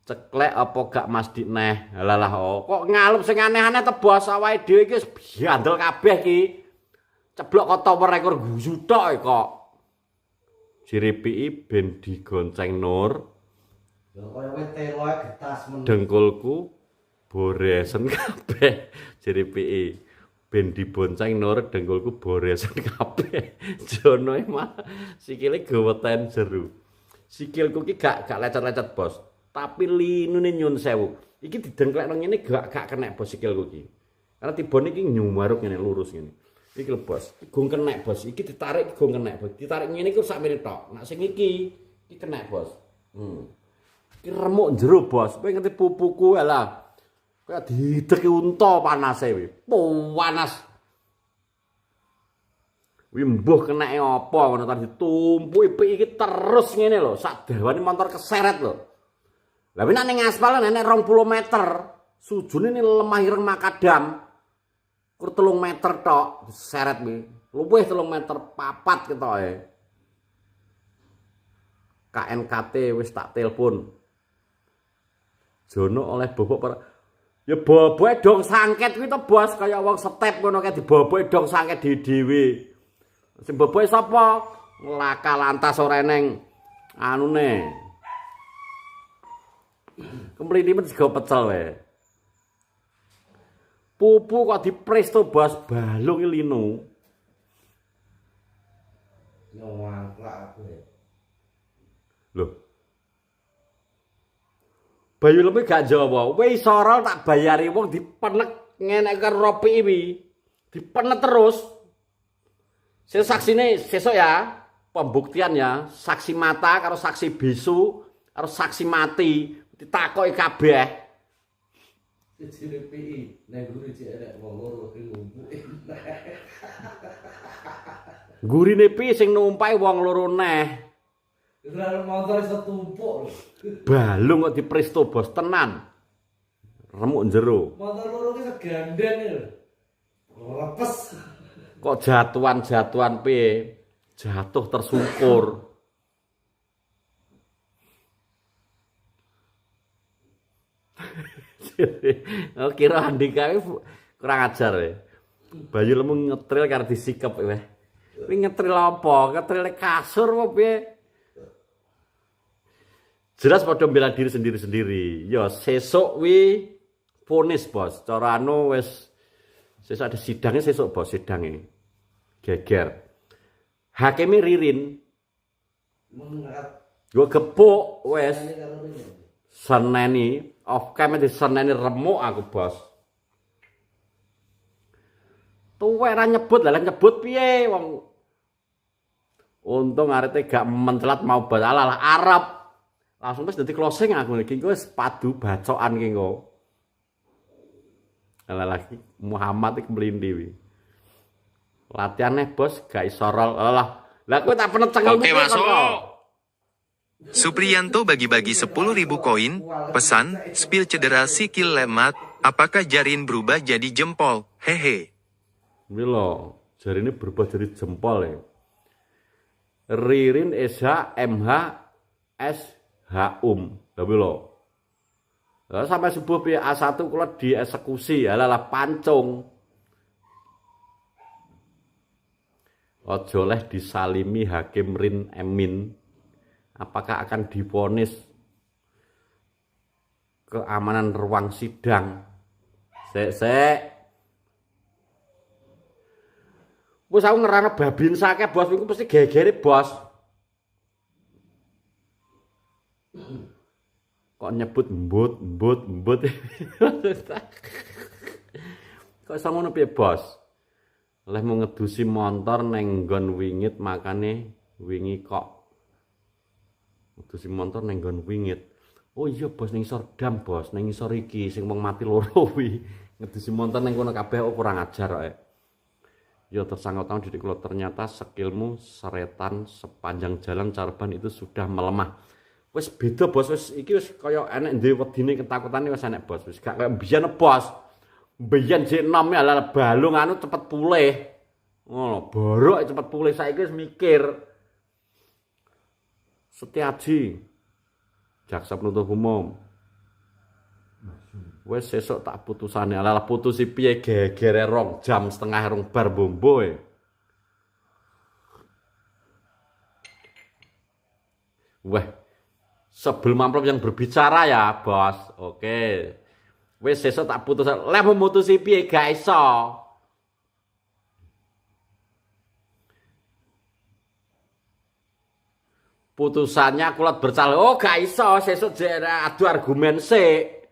ceklek apa gak Mas Dik neh. Alah kok ngalup sing aneh-aneh te Bos, awake dhewe iki wis biandel kabeh iki. Ceblok kok tower rekor gusu tok kok. Jiripi ben digonceng Nur. Ya kaya kowe teloe getas men. Dengkulku boresen kabeh jiripi. ben dibonceng nurut dengkulku boresan kabeh. Jono mah sikile gaweten jero. Sikilku ki gak lecet-lecet bos, tapi linune nyun sewu. Iki didengklekno ngene gak kenek bos sikilku ki. Karena tibone iki nyumaruk ngene lurus ngene. Iki lho bos, gong kenek bos. Iki ditarik gong kenek bos. Ditarik ngene iku sak menit tok. Nek sing iki kenek bos. Iki remuk jero bos. Kowe ngerti pupuku alah. Kowe dideki unta panase kuwi. Panas. Kuwi mbuh keneke apa ngono ta ditumpuki pik iki terus ngene lho. Sak dawane motor keseret lho. Lah nek ning aspal nek 20 meter, sujune lemah ireng makadam. Kur 3 meter tok diseret kuwi. Luwih 3 meter papat ketoke. KNKT wis tak telepon. Jono oleh bobok ya boboke dong sangket kuwi to bos kaya wong step ngono kae diboboke dong sangket dhewe. Sing boboke sapa? Laka lantas ora eneng anune. Kemlini men sego pecel wae. Pupu kok dipresto bos balung lino. Nyongklak aku ya. Loh. Bayu Lemi gak Jawa, wis sorol tak bayari wong dipenek ngene karo iki. Dipenek terus. Sing saksine sesuk ya, pembuktian ya, saksi mata karo saksi bisu, karo saksi mati ditakoki kabeh. Jere PI, nek guru cek enek wong loro ki ngumpuki. Gurine pi sing numpaki wong loro neh. Lah motor iso tumpuk lho. Balung kok dipresto bos tenan. Remuk jero. Motor loro ki segandeng lho. Lepes. Kok jatuhan piye? Jatuh tersungkur. Oh, kira Andika kurang ajar ya. Bayu Lemu ngetril karo disikep weh. Kuwi ngetril apa? Ngetril kasur apa piye? Jelas padha bela diri sendiri-sendiri. Ya sesuk wi vonis bos. Cara anu wis sesuk ada sidangnya sesuk bos sidangnya. Geger. Hakime Ririn. Gua gepuk wis. Seneni off cam di seneni remuk aku bos. Tuwek ra nyebut lah nyebut piye wong. Untung arete gak mencelat mau balalah Arab. Langsung wis dadi closing aku iki wis padu bacokan ki engko. Ala lagi Muhammad iki mlindi wi. Latihane bos gak iso rol. Lah kowe tak penet cengel. Oke masuk. Supriyanto bagi-bagi 10.000 koin, pesan, spill cedera sikil lemat, apakah Jarin berubah jadi jempol? Hehe. Ini loh, jarine berubah jadi jempol ya. Ririn Esha MH SH Tapi loh. Sampai subuh piye A1 kula dieksekusi, alalah pancung. Ojo leh disalimi Hakim Rin Emin. Apakah akan divonis keamanan ruang sidang? Sek. Wis aku ngerana babin sakeh bos, iku mesti gegere bos. Kok nyebut mbut. Kok iso ngono piye bos? Leh mau ngedusi montor neng nggon wingit makane wingi kok ngedusi montor neng nggon wingit. Oh iya bos ning isor dam bos, ning isor iki sing wong mati loro kuwi. Ngedusi montor neng kono kabeh kurang ajar kok. Ya tersangka tahun didik kula ternyata skillmu seretan sepanjang jalan Carban itu sudah melemah. Wis beda bos, wis iki wis kaya enek ndek wedine ketakutane wis enek bos. Wis gak kaya biyen bos. Biyen jek nom ala balung anu cepet pulih. Ngono, borok cepet pulih saiki wis mikir. Setiaji. Jaksa penuntut umum. Wes sesuk tak putusane ala putusi piye gegere 2 jam setengah rong bar bomboe. Wah. Sebelum amplop yang berbicara ya, Bos. Oke. Wes sesuk tak putus. Lek memutusi piye gak iso. putusannya kulat bersalah. Oh gak iso sesuk adu argumen sik.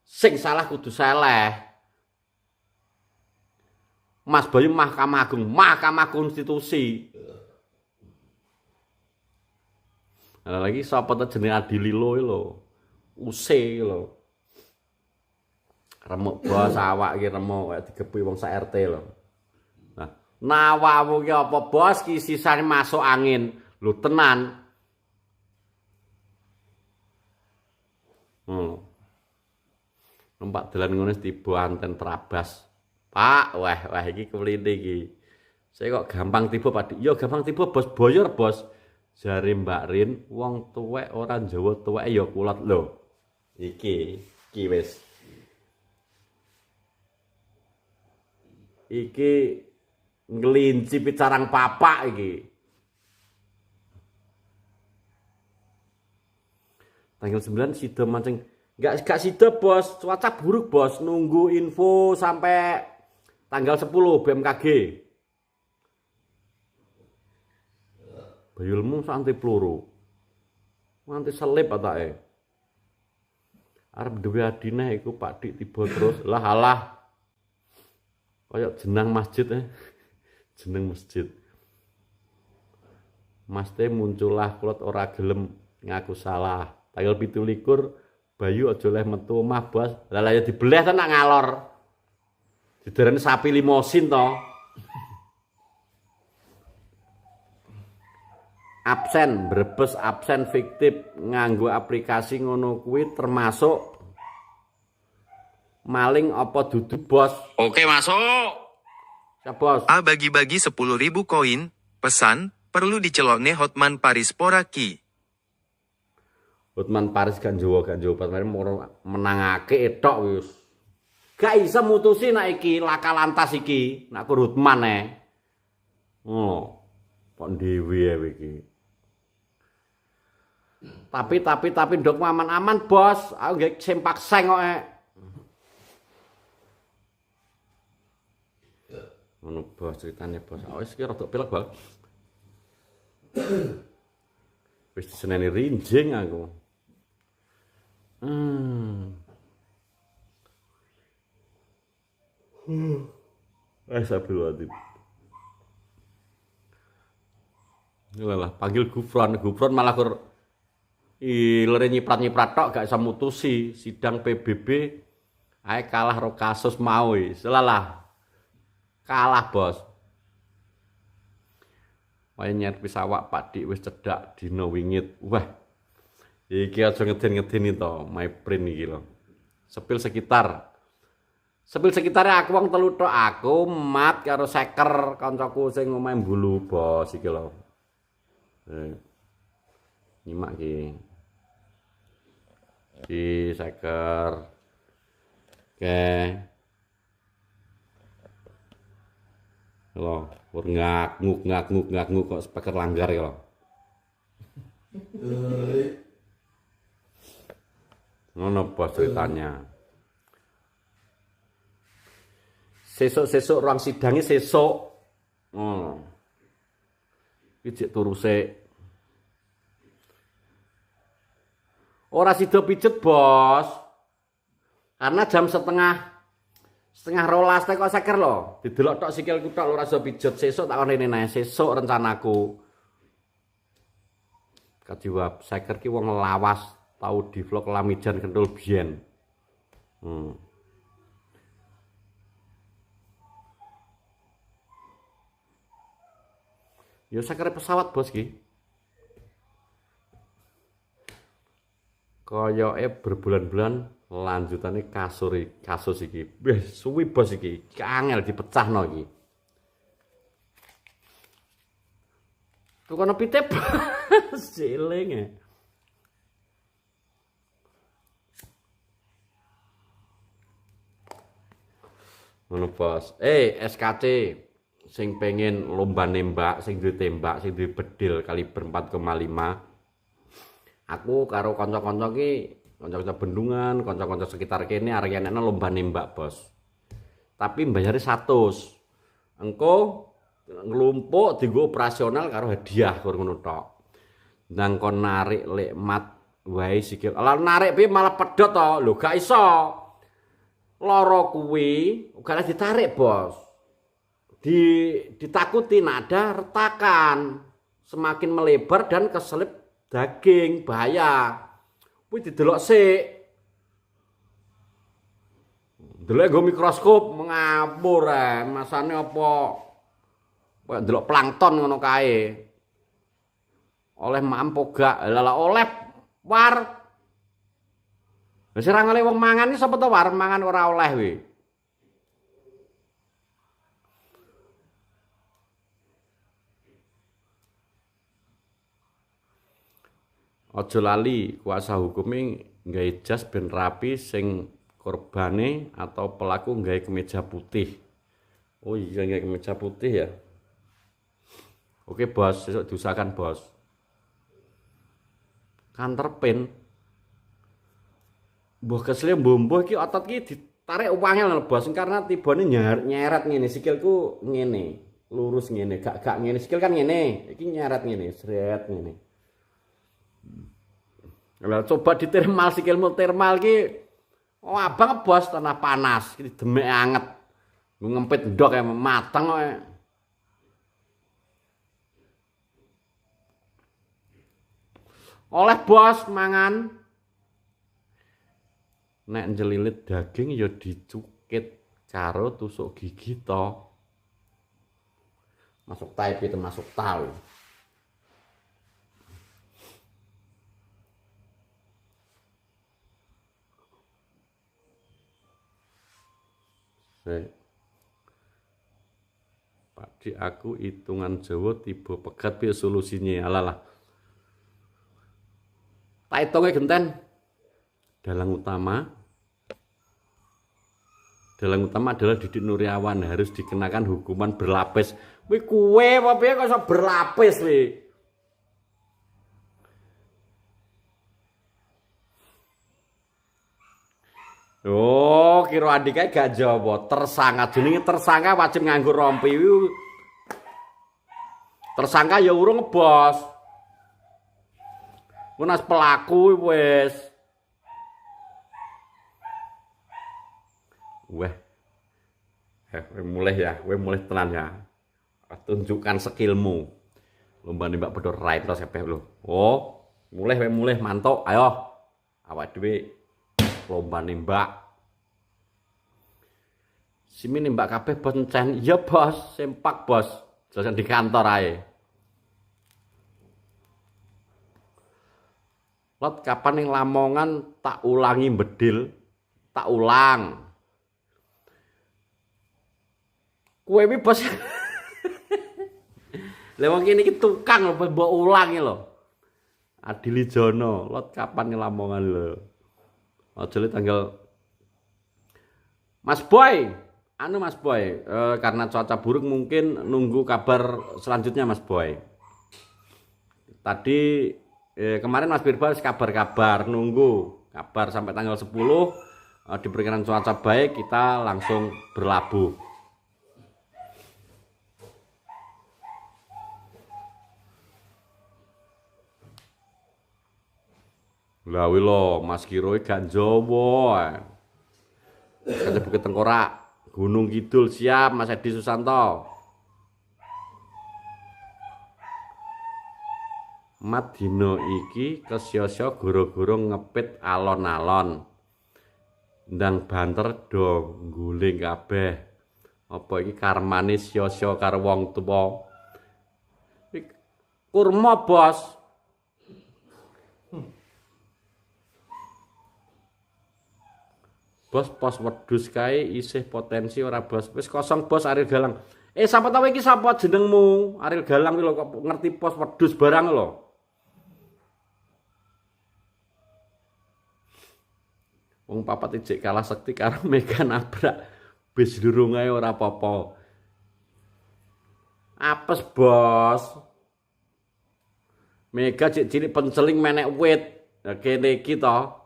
Sing salah kudu seleh. Mas Bayu Mahkamah Agung, Mahkamah Konstitusi. Ada lagi sapa ta jenenge Adililo lho. Use lho. Remuk bos awak iki remuk kaya digepuki wong sak RT lho. Nah, nawamu ki apa bos ki sisane masuk angin. Lho tenan. Numpak dalan ngono tiba anten trabas. Pak, wah iki keplinte iki. Saya kok gampang tiba Pak. Ya gampang tiba bos boyor bos. Jare Mbak Rin wong tuwek ora Jawa tuwek ya kulat lho. Iki wis. Iki nglinci picarang papak iki. Tanggal 9 sida mancing. Enggak sida bos, cuaca buruk bos, nunggu info sampai tanggal 10 BMKG. Bayulmu santai peluru. Nganti selip atake. Arep duwe adine iku Pak Dik tiba terus. Lah alah. Kayak jeneng masjid jeneng masjid. Mas teh muncullah kulit ora gelem ngaku salah. Tanggal 17 Bayu aja leh metu omah bos. Lah ya dibeleh ta nak ngalor. Didereni sapi limosin to. Absen, Brebes absen fiktif nganggo aplikasi ngono kuwi termasuk maling apa dudu bos? Oke, masuk. Ya bos. A bagi-bagi 10.000 koin, pesan, perlu dicelokne Hotman Paris Poraki. Hotman Paris kan Jawa kemarin menangake etok wis. Gak iso mutusi nek iki laka lantas iki, nek ku Hotman Oh. Kok dhewe iki. Tapi ndok aman-aman bos, aku nggih sempak seng kok. Ngono bos ceritane bos. Wis iki rada pilek bos. Wis diseneni rinjing aku. Astagfirullahaladzim. Yalah, panggil Gufron malah kur ilere nyiprat-nyiprat tok gak bisa mutusi sidang PBB ae kalah ro kasus mau selalah kalah bos. Wae nyet wis awak Pak Dik wis cedhak dina wingit. Wah. Iki aja ngeden-ngedeni to, my print iki lho. Sepil sekitar aku wong telu tok aku mat karo seker kancaku sing omahe Bulu bos iki lho. Nyimak iki. Di seker. Oke. Lho, ngak-nguk kok speaker langgar ya lho. Ngono bos ceritanya. Sesuk ruang sidangnya sesuk. Ngono. Iki turu sik. Ora sida pijet, bos. Karena jam setengah 12 kok seker lho. Didelok tok sikilku tok ora sida pijet. Sesuk tak rene nae, sesuk rencanaku. Kadiwab seker ki wong lawas. Tahu di vlog Lamijan Kentul biyen. Ya sakare pesawat bos ki. Koyoke berbulan-bulan lanjutane kasus iki. Wis suwi bos iki. Angel dipecahno iki. Tukono pitep. Seling Ngono bos. SKC sing pengen lomba nembak, sing duwe tembak, sing duwe bedil kaliber 4,5. Aku karo kanca-kanca ki, kanca-kanca bendungan, kanca-kanca sekitar kene arek enekna lomba nembak, bos. Tapi mbayare 100. Engko nglumpuk dienggo operasional karo hadiah karo ngono tok. Ndang kon narik lek mat wae sikil. Lah narik piye malah pedhot to. Lho gak iso. Lara kuwi gak ditarik, Bos. Ditakuti ada retakan. Semakin melebar dan keselip daging, bahaya. Kuwi didelok sik. Delok nggo mikroskop ngapur masane apa? Kayak delok plankton ngono kae. Oleh mampo gak? Lah oleh war. Wis ora ngale wong mangan iki sapa to war mangan ora oleh kuwi. Aja lali kuasa hukume nggawe jas ben rapi sing korbane atau pelaku nggawe kemeja putih. Oh iya nggawe kemeja putih ya. Oke bos, besok diusahakan bos. Kanterpin. Mbah kesel mbombo iki otot iki ditarik uangnya lho bos karena tibane nyeret ngene sikilku ngene, lurus ngene, gak ngene sikil kan ngene, iki nyeret ngene, sret ngene. Lah coba ditermal sikilmu termal iki oh abang bos tanah panas, iki demek anget. Ngempit ndok ya mateng kok. Oleh bos mangan. Nek njelilit daging ya dicukit karo tusuk gigi to. Masuk tape itu masuk tahu. Pakdi aku hitungan Jawa tiba pegat piye solusinya alalah. Tak hitungnya genten. Dalang utama adalah Didik Nuryawan harus dikenakan hukuman berlapis. Wih kue apa piye kok iso berlapis wih. Oh, kira adike gak jawab. Tersangka jenenge tersangka wajib nganggo rompi. Tersangka ya urung bos. Kuwi pelaku wis. Weh. Mulai tenan ya. Tunjukkan skillmu. Lomba nembak pedhot raib to sepeh lho. Oh, mulai mantuk. Ayo. Awak dhewe lomba nembak. Simi nembak kabeh bos encen. Iya bos, sempak bos. Jajan di kantor ae. Lot kapan ning Lamongan tak ulangi bedil, tak ulang. Kowe iki bos. Lah wong kene iki tukang lho mbok ulangi lho. Adili Jono, lot kapan ning Lamongan lho. Aja tanggal Mas Boy, Mas Boy, karena cuaca buruk mungkin nunggu kabar selanjutnya Mas Boy. Tadi kemarin Mas Birbal kabar-kabar nunggu kabar sampai tanggal 10 diperkirakan cuaca baik kita langsung berlabuh. Lah wilo Mas Kiro gak Jawa. Kaca Bukit Tengkorak, Gunung Kidul siap Mas Edi Susanto. Mat dino iki kesya-sya goro-goro ngepit alon-alon. Ndang banter do guling kabeh. Apa iki karmane sya-sya karo wong tuwa. Kurma bos. Bos pos wedhus kae isih potensi ora bos. Wis kosong bos Ariel Galang. Sapa tahu iki sapa jenengmu? Ariel Galang iki lho kok ngerti pos wedhus barang lho. Wong papat ijik kalah sekti karo Mega nabrak bis durung ae ora apa-apa. Apes bos. Mega cilik penceling menek wit. Lah kene iki to.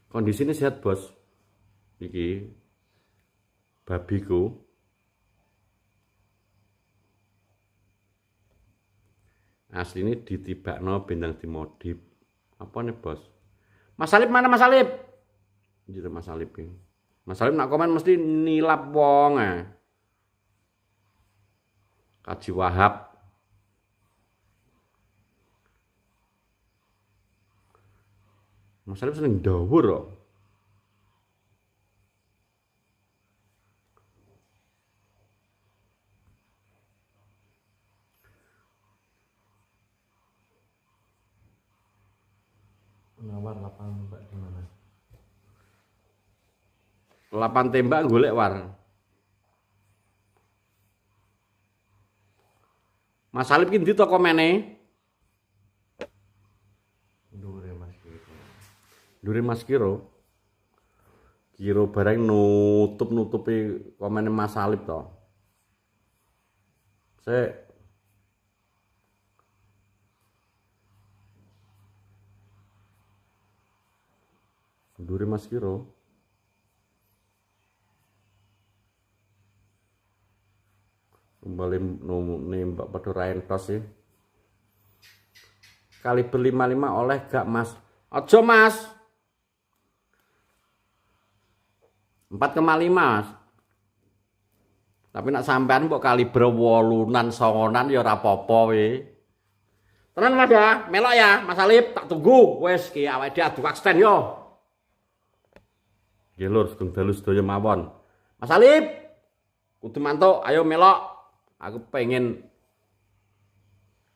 Kondisinya sehat bos. Iki babiku Asline ditibakno bintang dimodif. Apa nih, Bos? Mas Salib mana Mas Salib? Jere Mas Salib iki. Mas Salib nak komen mesti nilap wong Kaji Wahab. Mas Salib seneng ndawur kok. Nawar lapangan Mbak di mana? Lapan tembak golek war. Mas Salib ki ndi to komene? Dure Mas Kiro. Dure Mas Kiro. Kiro bareng nutupi komene Mas Salib to. Sik. Dure Mas Kiro. Kembali nembak pada raentos sih. Kaliber 55 oleh gak Mas? Aja Mas. 4,5 Mas. Tapi nak sampean mbok kaliber 8-an 9-an ya ora apa-apa we. Tenan Mas ya, melok ya Mas Salib tak tunggu. Wis ki awake dhewe adu aksten yo. Nggih lur, sedeng dalu sedaya mawon. Mas Salib kudu mantuk, ayo melok. Aku pengen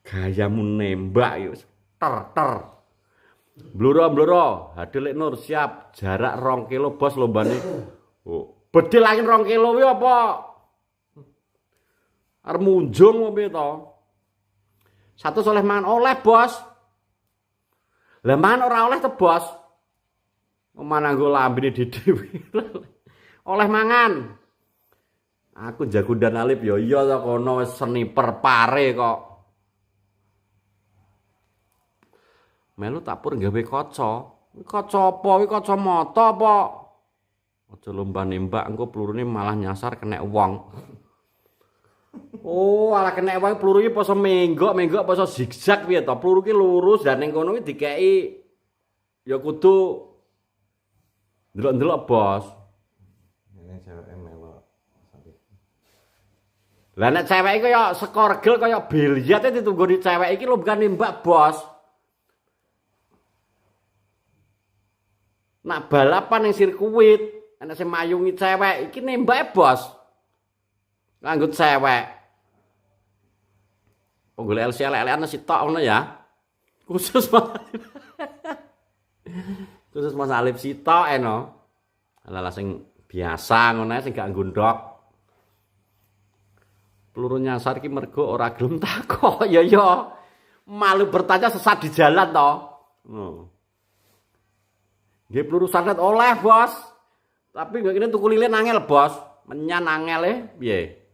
gayamu nembak yuk. Ter. Bluro, Hadil Nur siap. Jarak 2 kilo bos lombane. Oh, bedil lagi 2 kilo kuwi apa? Arep munjung apa to? Satu oleh mangan oleh, Bos. Lah mangan ora oleh to, Bos. Mana nggo lambene dhewe. Oleh mangan. Aku jago dan Alip ya iya to kono wis sniper pare kok. Melu tak pur gawe kaca. Kaca apa? Kuwi kacamata apa? Aja lomba nembak engko pelurune malah nyasar kena wong. Oh, ala kena wong peluru iki poso menggok poso zigzag piye to? Peluru ki lurus dan ning kono ki dikeki ya kudu ndelok-ndelok, Bos. Ini cewek melok. Lah nek cewek iki kaya skorgel kaya biliar ditunggu di cewek iki lho bukan nembak, Bos. Nak balapan ning sirkuit, ana sing mayungi cewek iki nembake, Bos. Nganggo cewek. Penggolek LC elek-elekan sitok ngono ya. Khusus Khusus Mas Alif sitok eno. Ala sing biasa ngono sing gak ngundhok. Peluru nyasar ki mergo ora gelem takok. Ya malu bertanya sesat di jalan to. Nggih peluru santet oleh, Bos. Tapi nggak kene tuku lilin angel, Bos. Menyan angel piye?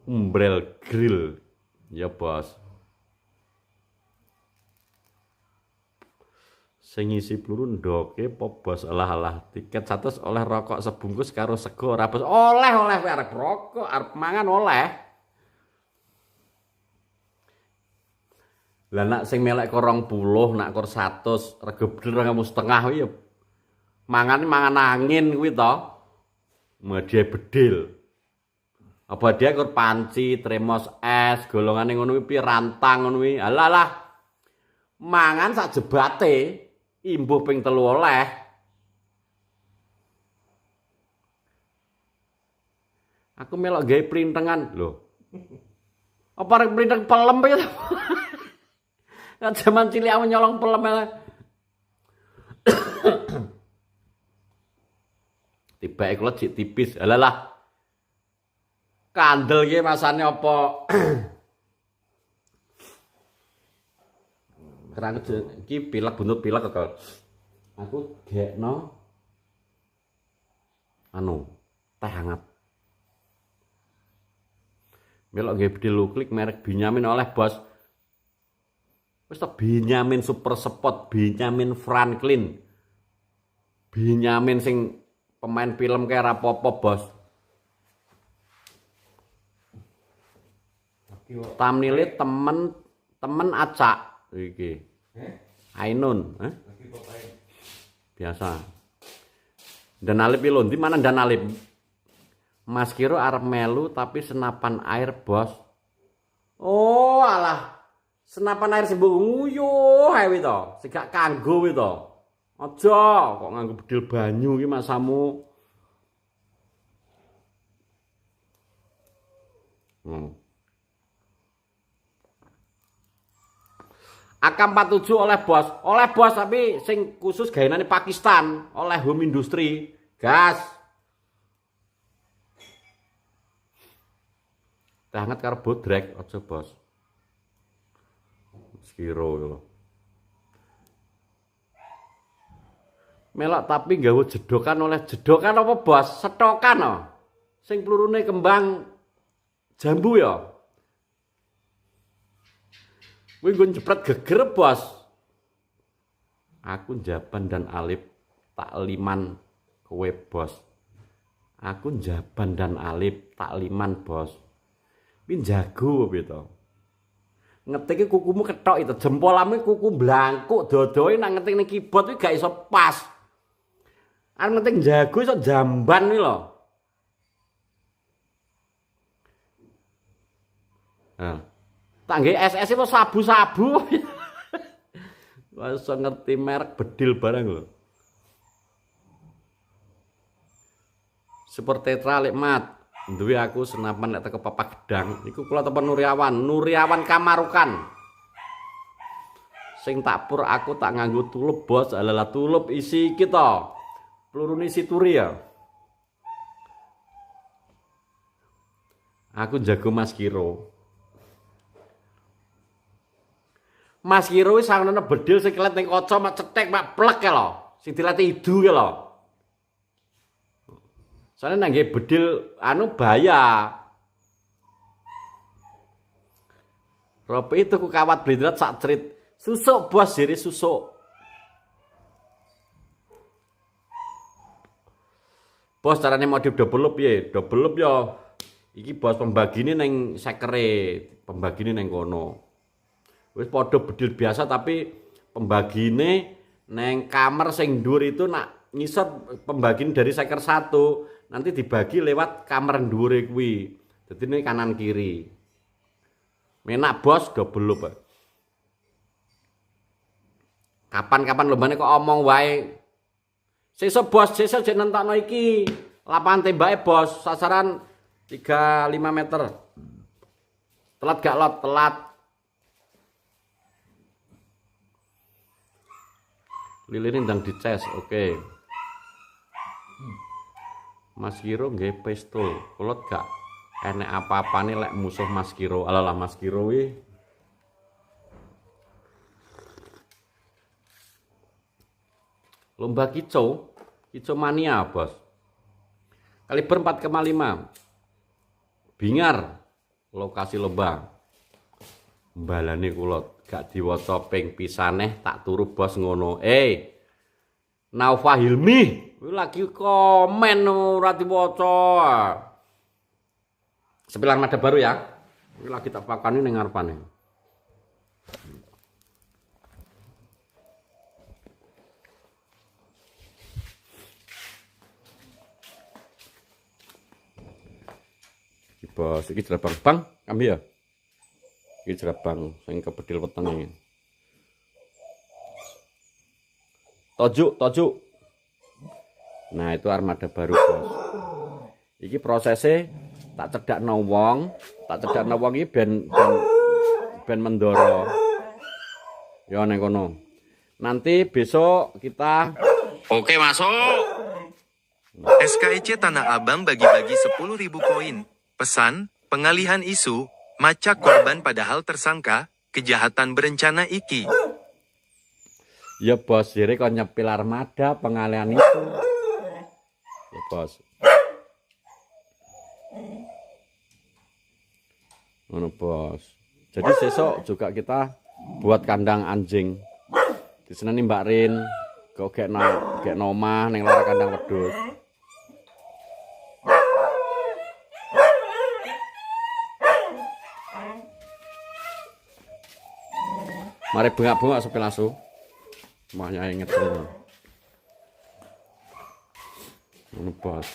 Umbrel grill. Ya, Bos. Sing ngisi peluru ndoke apa Bos? Alah tiket 100 oleh rokok sebungkus karo sego ora Bos. Oleh kowe arep rokok, arep mangan oleh. Lah nak sing melek ko 20, nak kor 100, rego bener 2,5 kuwi ya mangan angin kuwi to. Medhe bedil. Apa dia kor panci, tremos es, golongane ngono kuwi rantang ngono kuwi. Alah. Mangan sak jebate, imbuh ping 3 oleh. Aku melok gawe printengan lho. Apa rek printeng pelem ya? Zaman cilik aku nyolong pelem. Tibake kula jek tipis. Alah. Kandel iki masane apa? Kerang iki pilek buntut pilek kok. Aku gekno teh hangat. Melok nggih bedil klik merek Benyamin oleh, Bos. Wis to Benyamin Super Sport, Benyamin Franklin. Benyamin sing pemain film kayak apa-apa, Bos. Thumbnail temen acak iki. Ainun, biasa. Dan Alip lho, di mana Dan Alip? Mas Kiro arep melu tapi senapan air, Bos. Oh, alah. Senapan air sing mbok nguyuh ae to. Sing gak kanggo to. Aja kok nganggo bedil banyu iki masamu. AK-47 oleh bos tapi sing khusus gaenane Pakistan, oleh Home Industry, gas. Teh hangat karo bodrek aja bos. Sekiro lho. Melok tapi nggawa jedokan oleh jedokan apa bos? Setokan no. Sing pelurune kembang jambu ya. Kuwi nggon jepret geger, Bos. Aku Jaban dan Alip tak liman kowe, Bos. Aku Jaban dan Alip tak liman, Bos. Kuwi jago piye to? Ngetike kukumu ketok itu, jempolamu kuku blangkuk, dodoe nak ngetik ning keyboard kuwi gak iso pas. Arep ngetik jago iso jamban kuwi lho. Nah. Tak nggih SS itu sabu-sabu. Wis ngerti merek bedil barang lho. Super Tetra lek mat. Duwe aku senapan lek teko Papa Gedang. Iku kula tepen Nuriawan Kamarukan. Sing tak pur aku tak nganggo tulup, Bos. Alalah tulup isi iki to. Pelurune isi turi ya. Aku jago Mas Kiro. Mas Kiro wis sangono bedil sing kelet ning kaca mak cetek mak plek lho. Sing dilati idu ki lho. Soale nang nggih bedil anu bahaya. Rope itu ku kawat blindrat sak crit. Susuk bos jere susuk. Bos carane modif double loop piye? Double loop ya. Iki bos pembagine ning sekere, pembagine ning kono. Wis padha bedil biasa tapi pembagine neng kamar sing dhuwur itu nak ngisor pembagine dari seker 1 nanti dibagi lewat kamar dhuwure kuwi. Dadi ini kanan kiri. Menak bos double loop. Kapan-kapan lombane kok omong wae. Sesuk bos, sesuk jek nentokno iki. Lapangan tembake bos, sasaran 35 meter. Telat gak lot, telat. Lilin ndang dices, oke. Mas Kiro nggih pistol. Kulot gak enek apa-apane lek musuh Mas Kiro. Alalah Mas Kiro wi. Lomba kicau mania, Bos. Kaliber 4,5. Bingar lokasi lomba. Mbalane kulot gak diwaca ping pisaneh tak turu bos ngono. Naufa Hilmi, kuwi lagi komen ora diwaca. Sepilan Mada Baru ya. Kuwi lagi tak pakani ning ngarepane. Iki bos, iki jerabang bang, kami ya. Iki jerabang sing kepedil wetenge. Tojuk. Nah, itu armada baru, Bos. Iki prosesnya tak cedakno wong iki ben mendoro. Ya ning kono. Nanti besok kita Oke, masuk. SKIC Tanah Abang bagi-bagi 10.000 koin. Pesan, pengalihan isu, macak korban padahal tersangka, kejahatan berencana iki. ya bos, jadi kok nyepil armada pengalihan itu. Ya bos. Ngono bos. Jadi besok juga kita buat kandang anjing. Di sini Mbak Rin, kok gek omah ning lara kandang wedhus. Mari bengak-bengak sepil asu. Semuanya inget semua. Ini bos.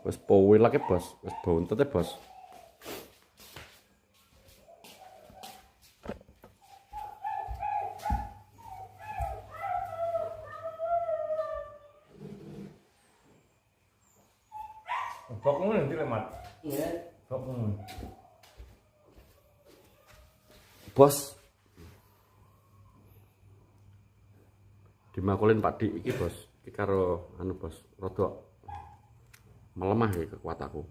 Wes power lagi bos. Wes bontot bos. Bokmu nanti lemat. Iya. Bokmu. Bos. Dimakulin Pak Dik iki bos. Iki karo anu bos, rada melemah ya kekuatanku.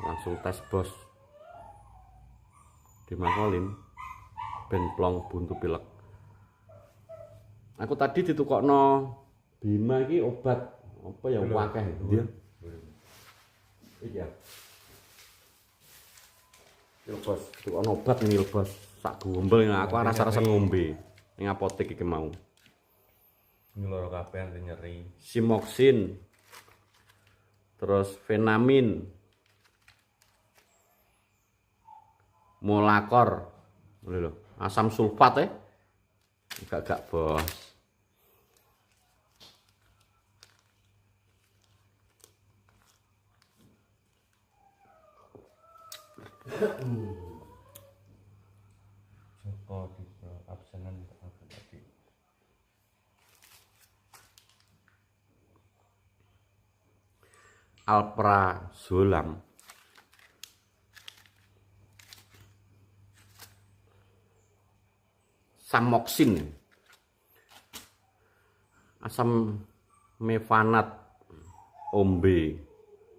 Langsung tes bos. Dimakulin ben plong buntu pilek. Aku tadi ditukokno Bima iki obat apa ya wakeh dia. Iki ya. Yo bos, tukokno obat ngil bos. Sak gombel aku rasa-rasa ngombe ning apotek iki mau. Ngeloro kabeh nyeri. Simoxin. Terus Venamin. Molakor. Lho, asam sulfat Enggak bos. Joko di absenan tadi. Alprazolam. Samoxin. Asam mevanat. Ombe.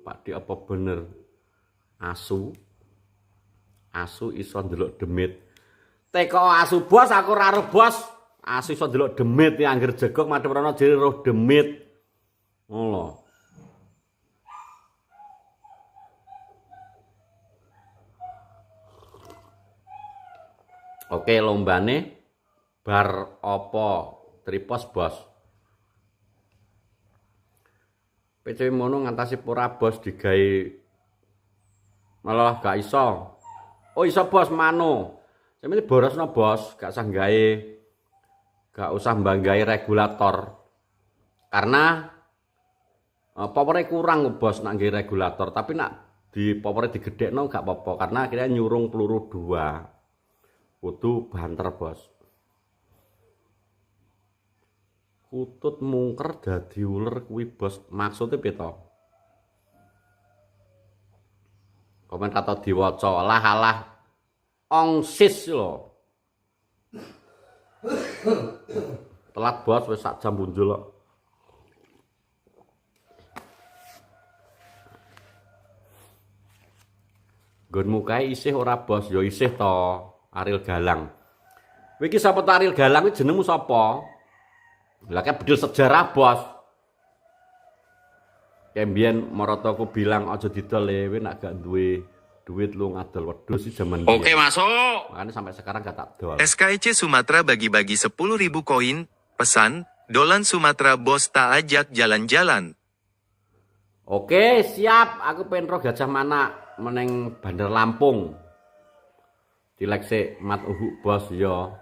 Pak Dik apa bener asu? Asu iso ndelok demit. Teko asu bos aku ora roh bos. Asu iso ndelok demit ya anggere jegok madhep rono jere roh demit. Ngono. Oke, lombane bar apa tripos bos. PCW mono ngantasi pura bos digawe malah gak iso. Oh iso bos mano. Sampeyan borosno bos, gak usah mbanggahi regulator. Karena powernya kurang bos nak nggawe regulator, tapi nak di powernya digedhekno gak apa-apa karena akhirnya nyurung peluru 2. Kudu banter bos. Kutut mungker dadi uler kuwi bos. Maksudnya piye to? Komen kata diwaca, alah ongsis lho. Telat bos wis sak jam punjul kok. Nggonmu kae isih ora bos, ya isih to. Ariel Galang. Kowe iki sapa ta Ariel Galang kuwi jenengmu sapa? Lah kayak bedil sejarah, bos. Kembian marotoku bilang aja didol kowe nak gak duwe duit lu ngadol wedhus sih zaman Oke, masuk. Makanya sampai sekarang gak tak dol. SKEC Sumatera bagi-bagi 10.000 koin, pesan, Dolan Sumatera bos tak ajak jalan-jalan. Oke, siap. Aku pengen roh Gajah Manak meneng Bandar Lampung. Dilek sik mat uhuk bos ya.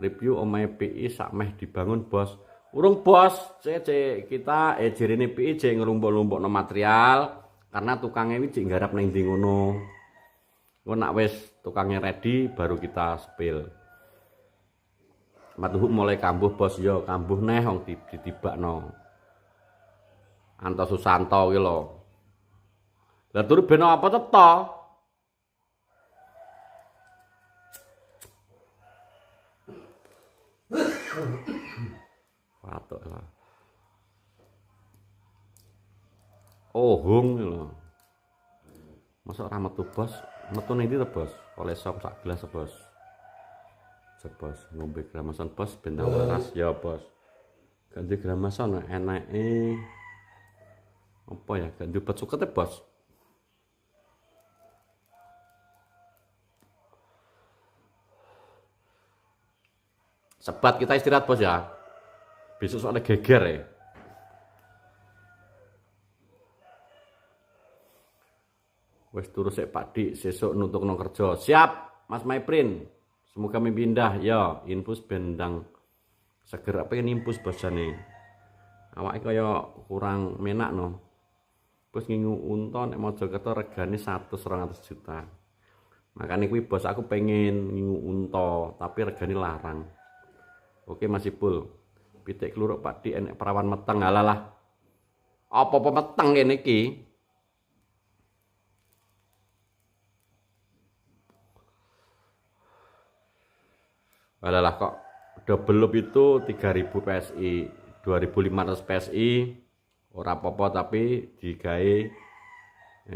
Review omahe PI sak meh dibangun bos. Urung bos, cek kita jerene PI cek ngerumpuk-rumpukno material karena tukangnya iki nggarap ning ndi ngono. Engko nak wis tukangnya ready baru kita spill. Mat uhuk mulai kambuh bos ya, kambuh neh wong ditibakno. Anto Susanto ki lho. Lah turu ben apa to? Patok lah. Oh, hung lho. Masa ora metu bos? Metu ning ndi to bos? Oleh sop sak gelas bos. Bos ngombe gramason bos ben waras ya bos. Ganti gramason enake apa ya? Ganti obat suket bos. Sebat kita istirahat bos ya. Besok soalnya geger ya. Wes turu sik Pak Dik, sesuk nuntukno kerja. Siap, Mas Maiprin. Semoga kami pindah ya, infus bendang seger apa yang infus bosane. Awake kaya kurang menak no. Bos ngingu unta nek Mojokerto regane 100-200 juta. Makanya kuwi bos aku pengen ngingu unta, tapi regane larang. Oke Mas Ipul. Pitik kluruk Pak Di enek perawan meteng alalah. Apa-apa meteng kene iki? Alalah kok double loop itu 3000 PSI, 2500 PSI ora apa-apa tapi digawe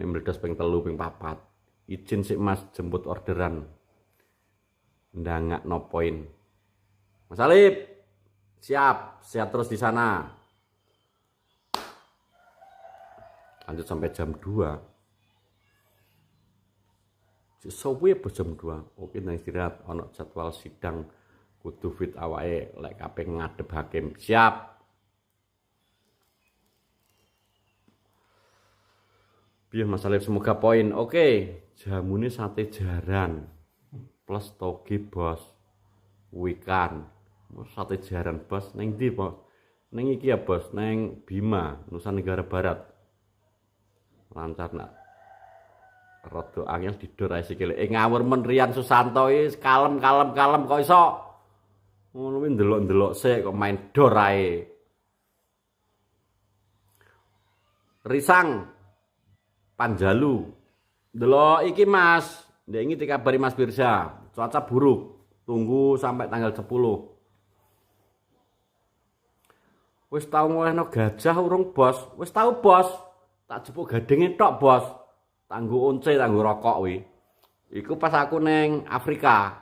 meledos ping 3 ping 4. Izin sik Mas jemput orderan. Ndangak no point. Mas Alip, siap terus di sana. Lanjut sampai jam 2. Sesuai bos jam 2. Oke nang istirahat ono jadwal sidang kudu fit awake lek kabeh ngadep hakim. Siap. Piye Mas Alif semoga poin. Oke, jamune sate jaran plus toge bos. Wikan. Sate jaran bos ning ndi bos? Ning iki ya bos, ning Bima, Nusa Tenggara Barat. Lancar nak. Rada angel didor ae sikile. Ngawur men Rian Susanto iki kalem kok iso. Ngono kuwi ndelok-ndelok sik kok main dor ae. Risang Panjalu. Delok iki Mas, ndek iki dikabari Mas Birsa, cuaca buruk. Tunggu sampai tanggal 10. Wis tau ngolehno gajah urung bos? Wis tau bos. Tak jepuk gadenge tok bos. Tanggo once, tanggo rokok wi. Iku pas aku neng Afrika.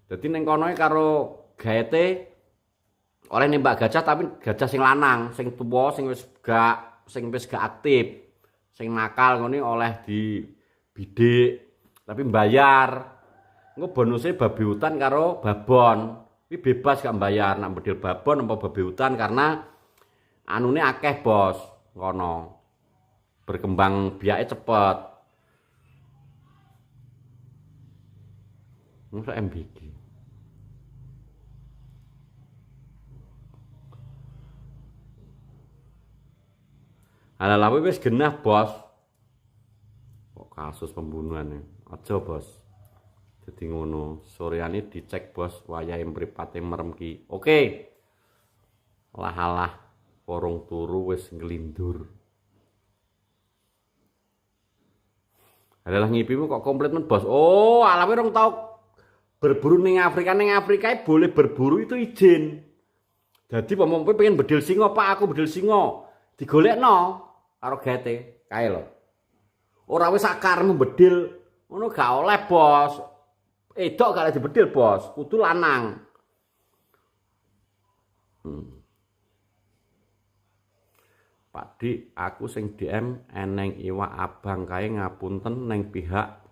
Jadi neng kono karo gaete oleh nembak gajah tapi gajah sing lanang, sing tuwa, sing wis gak aktif, sing nakal ngene oleh di bidik tapi mbayar. Engko bonusnya babi hutan karo babon. Kuwi bebas gak mbayar nak bedil babon apa babi hutan karena anune akeh bos kono. Berkembang biake cepet. Masa MBG. Alah wis genah, Bos. Kok kasus pembunuhan ya? Aja, Bos. Jadi ngono, soreane dicek, Bos, wayahe mripate merem ki. Oke. Lah porong turu wis nglindur. Adalah ngipimu kok komplit men, Bos. Oh, alame rong tau berburu ning Afrika boleh berburu itu izin. Jadi pomompe pengen bedil singo, Pak, aku bedil singo. Digolekno karo gete, kae lho. Ora wis sakarmu bedil, ngono gak oleh, Bos. Edok gak oleh dibedil, Bos. Kudu lanang. Pak Dik, aku sing DM eneng iwak abang kae ngapunten neng pihak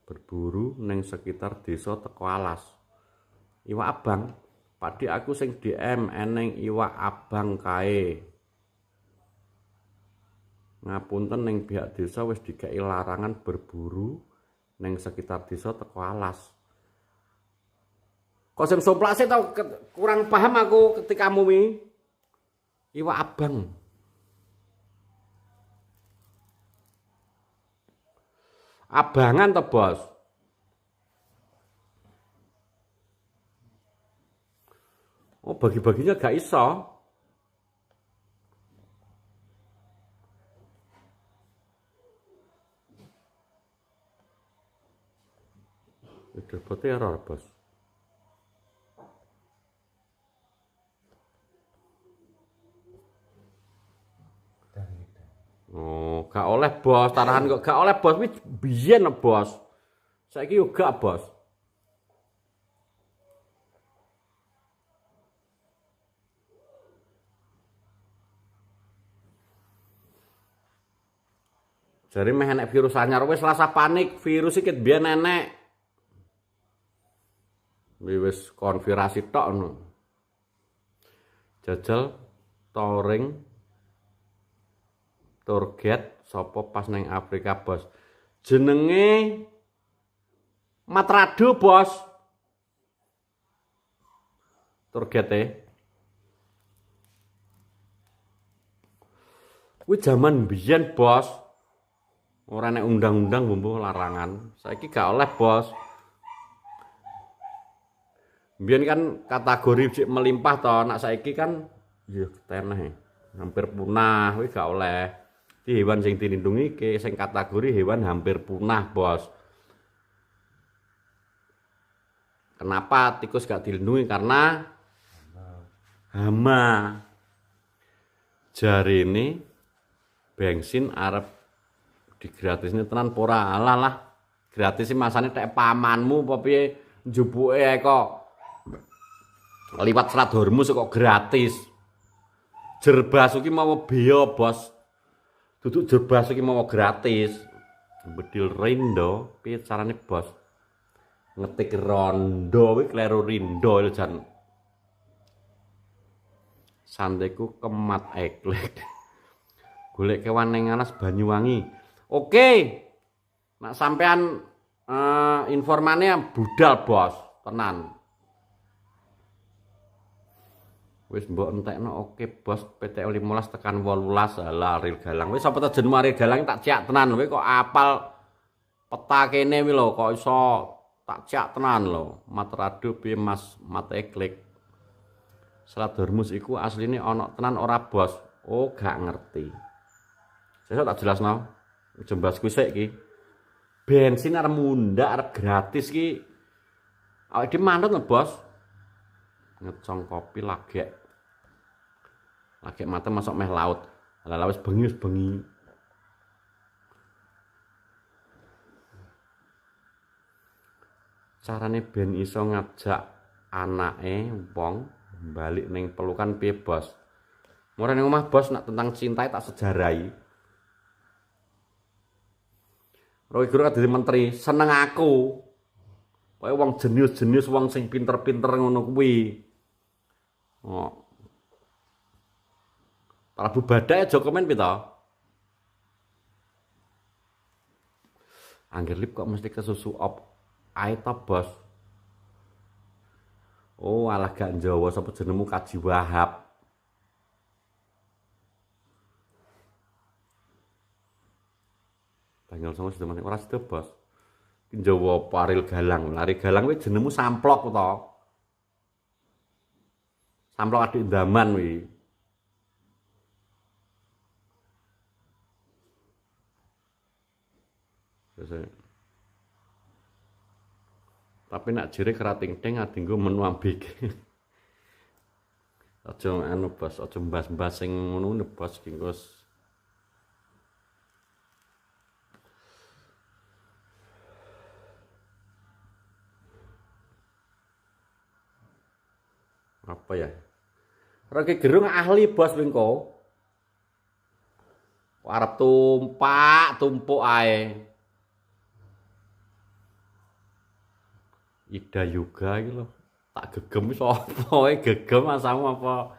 berburu neng sekitar desa teko alas. Iwak abang, Pak Dik aku sing DM eneng iwak abang kae. Ngapunten neng pihak desa wis dikei larangan berburu neng sekitar desa teko alas. Kok sing somplase tau kurang paham aku ketika mumi. Iwak abang. Abangan to, Bos? Oh, bagi-baginya gak iso. Itu berarti error, Bos. Oh, gak oleh, Bos. Tarahan kok gak oleh, Bos. Wis biyen, Bos. Saiki yo gak, Bos. Jare meh enek virus anyar wis rasa panik, virus iki biyen enek. Wis konfirmasi tok ngono. Jajal touring target sapa pas neng Afrika, Bos. Jenenge Matrado, Bos. Targete. Kuwi jaman biyen, Bos. Ora nek undang-undang mbuh larangan. Saiki gak oleh, Bos. Biyen kan kategori sik melimpah to, nak saiki kan ya teneh. Hampir punah, kuwi gak oleh. Di hewan sing dilindungi ke sing kategori hewan hampir punah, Bos. Kenapa tikus gak dilindungi? Karena hama. Jarine bensin arep digratisne tenan pora. Alah gratis masane tek pamanmu apa piye njupuke ae kok liwat Selat Hormuz kok gratis. Jerbas iki mau bea, Bos. Duduk jerbas iki mau gratis. Bedil rindo piye carane, Bos? Ngetik rondo kuwi kleru rindo jan. Santeku kemat eklek. Golek kewan ning alas Banyuwangi. Oke. Nak sampean informannya budal, Bos. Tenan. Wis mbok entekno oke, Bos. PTO 15 tekan 18 lah Aril Galang. Wis apa ta jeneng Aril Galang tak ciak tenan. Kowe kok apal peta kene wi lho kok iso tak ciak tenan lho. Matrado piye Mas mate klik. Selat Hormuz iku asline ana tenan ora, Bos? Oh, gak ngerti. Sesuk tak jelasno. Jembas kuwi sik iki. Bensin arep mundak arep gratis ki. Awake dhewe manut lho, Bos. Ngecong kopi lagek. Lagek mate masuk meh laut. Lah wis bengi. Carane ben iso ngajak anake wong balik ning pelukan piye, Bos? Mora ning omah, Bos, nak tentang cinta tak sejarahi. Roy Guru dadi menteri, seneng aku. Kowe wong jenius-jenius wong sing pinter-pinter ngono kuwi. Oh. Prabu Badai aja komen pita. Angger lip kok mesti kesusu op ae ta, Bos? Oh, alah gak Jawa sapa jenengmu Kaji Wahab. Tanggal 9 sudah mati ora sida, Bos. Ki Jawa apa Aril Galang. Aril Galang kuwi jenengmu Samplok to. Samplok adik Daman kuwi. Tapi nak jere kerating-ting adinggo menu ambek. Aja anu, Bos, aja mbas-mbas sing ngono, Bos, ki Gus. Apa ya? Rocky Gerung ahli, Bos, wingko. Arep tumpuk ae. Ida Yoga iki lho. Tak gegem iso apa wae gegem asamu apa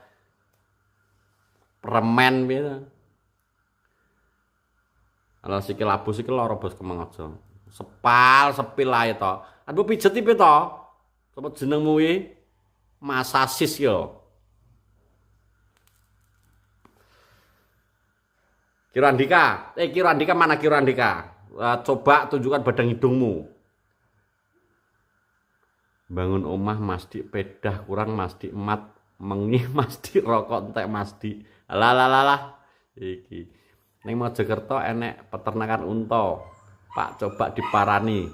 permen piye to. Ala sikil abu sikil lara, Bos, kemang aja. Sepil ae to. Aduh pijet piye to? Sapa jenengmu kuwi? Masasis yo. Kirandika mana Kirandika? Coba tunjukkan badang hidungmu. Bangun omah masdik pedah kurang masdik emat mengi masdik rokok entek masdik. Lah. Iki. Ning Mojokerto enek peternakan unta. Pak coba diparani.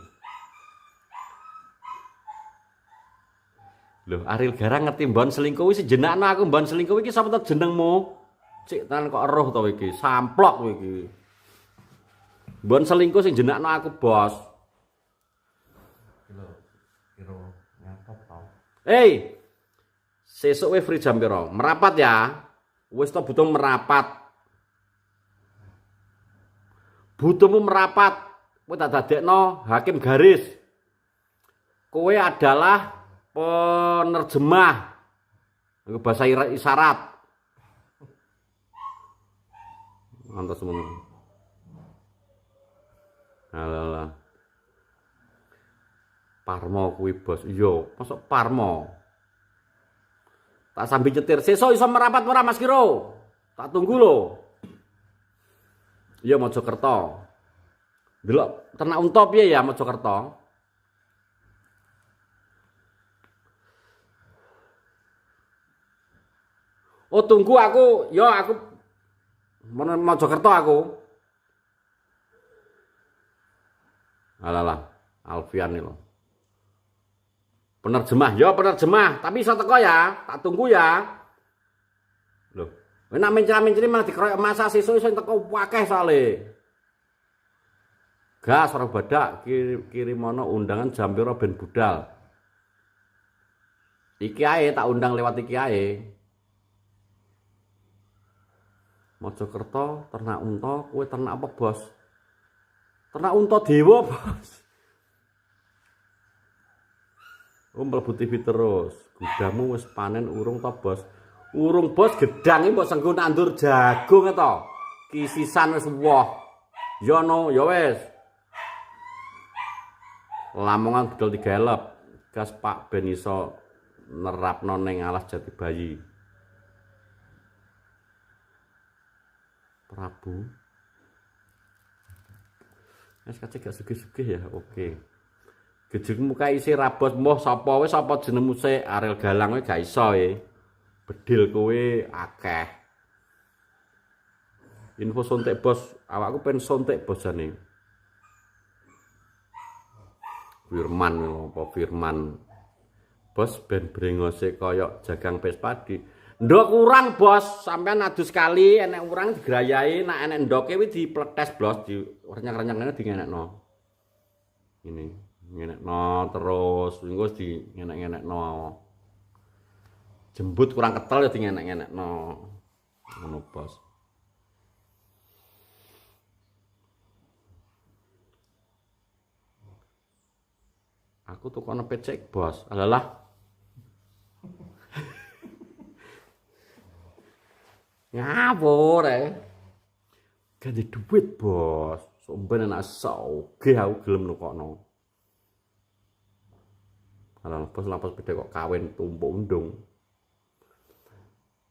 Loh, Aril Garang ngerti mbon selingkuh wis jenakno aku mbon selingkuh iki sapa to jenengmu? Cik tenan kok eruh to iki, samplok kowe iki. Mbon selingkuh sing jenakno aku, Bos. Kira ngapa tau? Hei. Sesuk we free jam piro? Merapat ya. Wis to butuh merapat. Butuhmu merapat. Kowe tak dadekno hakim garis. Kowe adalah penerjemah bahasa isyarat. Mantap semua. Alah. Parmo kuwi bos. Iya, masuk Parmo. Tak sambil nyetir. Sesuk iso merapat ora Mas Kiro? Tak tunggu lho. Iya Mojokerto. Delok ternak unta piye ya Mojokerto? Oh tunggu aku, yo aku Mojokerto aku. Alah, Alfian ini loh. Penerjemah, yo penerjemah, tapi iso teko ya, tak tunggu ya. Loh, nek mencra-mencri malah dikeroyok masa sesuk iso teko akeh soalé. Gas orang badak kirimono undangan jam piro ben budal. Iki ae tak undang lewat iki ae. Mojokerto ternak unta, kowe ternak apa, Bos? Ternak unta dewa, Bos. Mlebu TV terus. Gudamu wis panen urung to, Bos? Urung, Bos, gedang iki mbok senggo nandur jagung to. Kisisan wis woh. Ya no, ya wis. Lamongan bedol digelep. Gas Pak ben iso nerapno ning alas Jati Bayi. Prabu. Wis kacek gak sugih-sugih ya, oke. Gejek muka isi rabos moh sapa wis sapa jenengmu sik Ariel Galang kowe gak iso bedil kowe akeh. Info sontek bos, awakku pengen sontek bos jane. Firman apa Firman. Bos ben brengose kaya jagang pespadi. Ndok kurang bos, sampean adu sekali enek urang digrayai, nek enek ndoke kuwi dipletes bos, di renyang-renyang ngene dingenekno. Ini ngenekno terus, engko di ngenek-ngenekno. Jembut kurang ketel ya dingenek-ngenekno. Ngono bos. Aku tukono pecek bos, alalah. Ngawur ganti duit bos, somben anak sauge aku gelem nukokno. Alah bos lapas beda kok kawin tumpuk undung.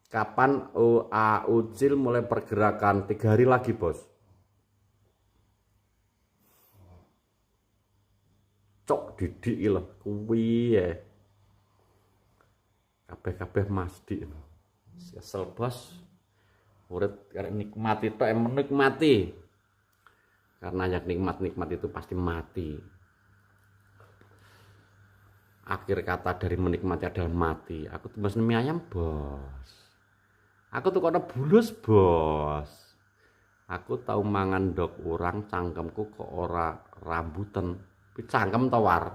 Kapan UA Ucil mulai pergerakan 3 hari lagi bos? Cok didik lho kuwi ya. Kabeh-kabeh Masdi. Sesel bos. Urip karek nikmati tok menikmati. Karena yang nikmat itu pasti mati. Akhir kata dari menikmati adalah mati. Aku tuh mie ayam, Bos. Aku tuh kono bulus, Bos. Aku tahu mangan dok urang cangkemku kok ora rambutan. Pi cangkem to war.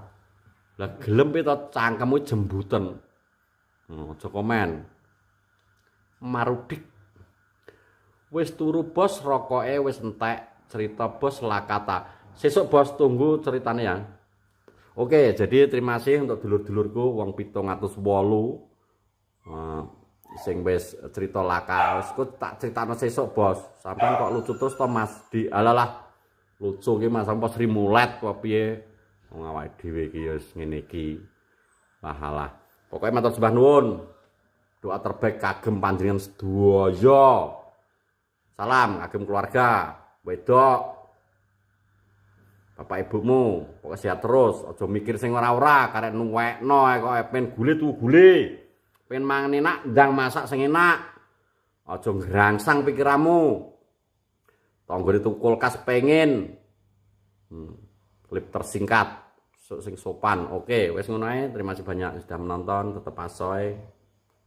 Lah gelem pi to cangkemmu jembuten. Aja komen. Marudik. Wis turu bos, rokoke wis entek, cerita bos lakata. Sesuk bos tunggu ceritanya ya. Oke, jadi terima kasih untuk dulur-dulurku wong 708. Sing wis cerita laka, wis kok tak critakno sesuk bos. Sampeyan kok lucu terus to Mas Di. Alalah. Lucu ki Mas sampe Sri Mulet apa piye. Wong awake dhewe iki wis ngene iki. Wahalah. Pokoke matur sembah nuwun. Doa terbaik kagem panjenengan sedaya. Salam kagem keluarga, wedok, bapak ibumu, pokoknya sehat terus, aja mikir sing ora-ora, karek nuwekno kok pengen gule tuh gule, pengen mangan enak, ndang masak sing enak, aja ngrangsang pikiranmu, tonggone itu kulkas pengen, klip tersingkat, sing sopan, oke, wes ngono ae, terima kasih banyak sudah menonton, tetep asoy,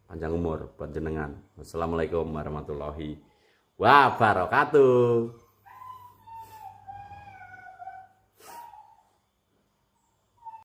panjang umur buat jenengan, wassalamualaikum warahmatullahi wabarakatuh.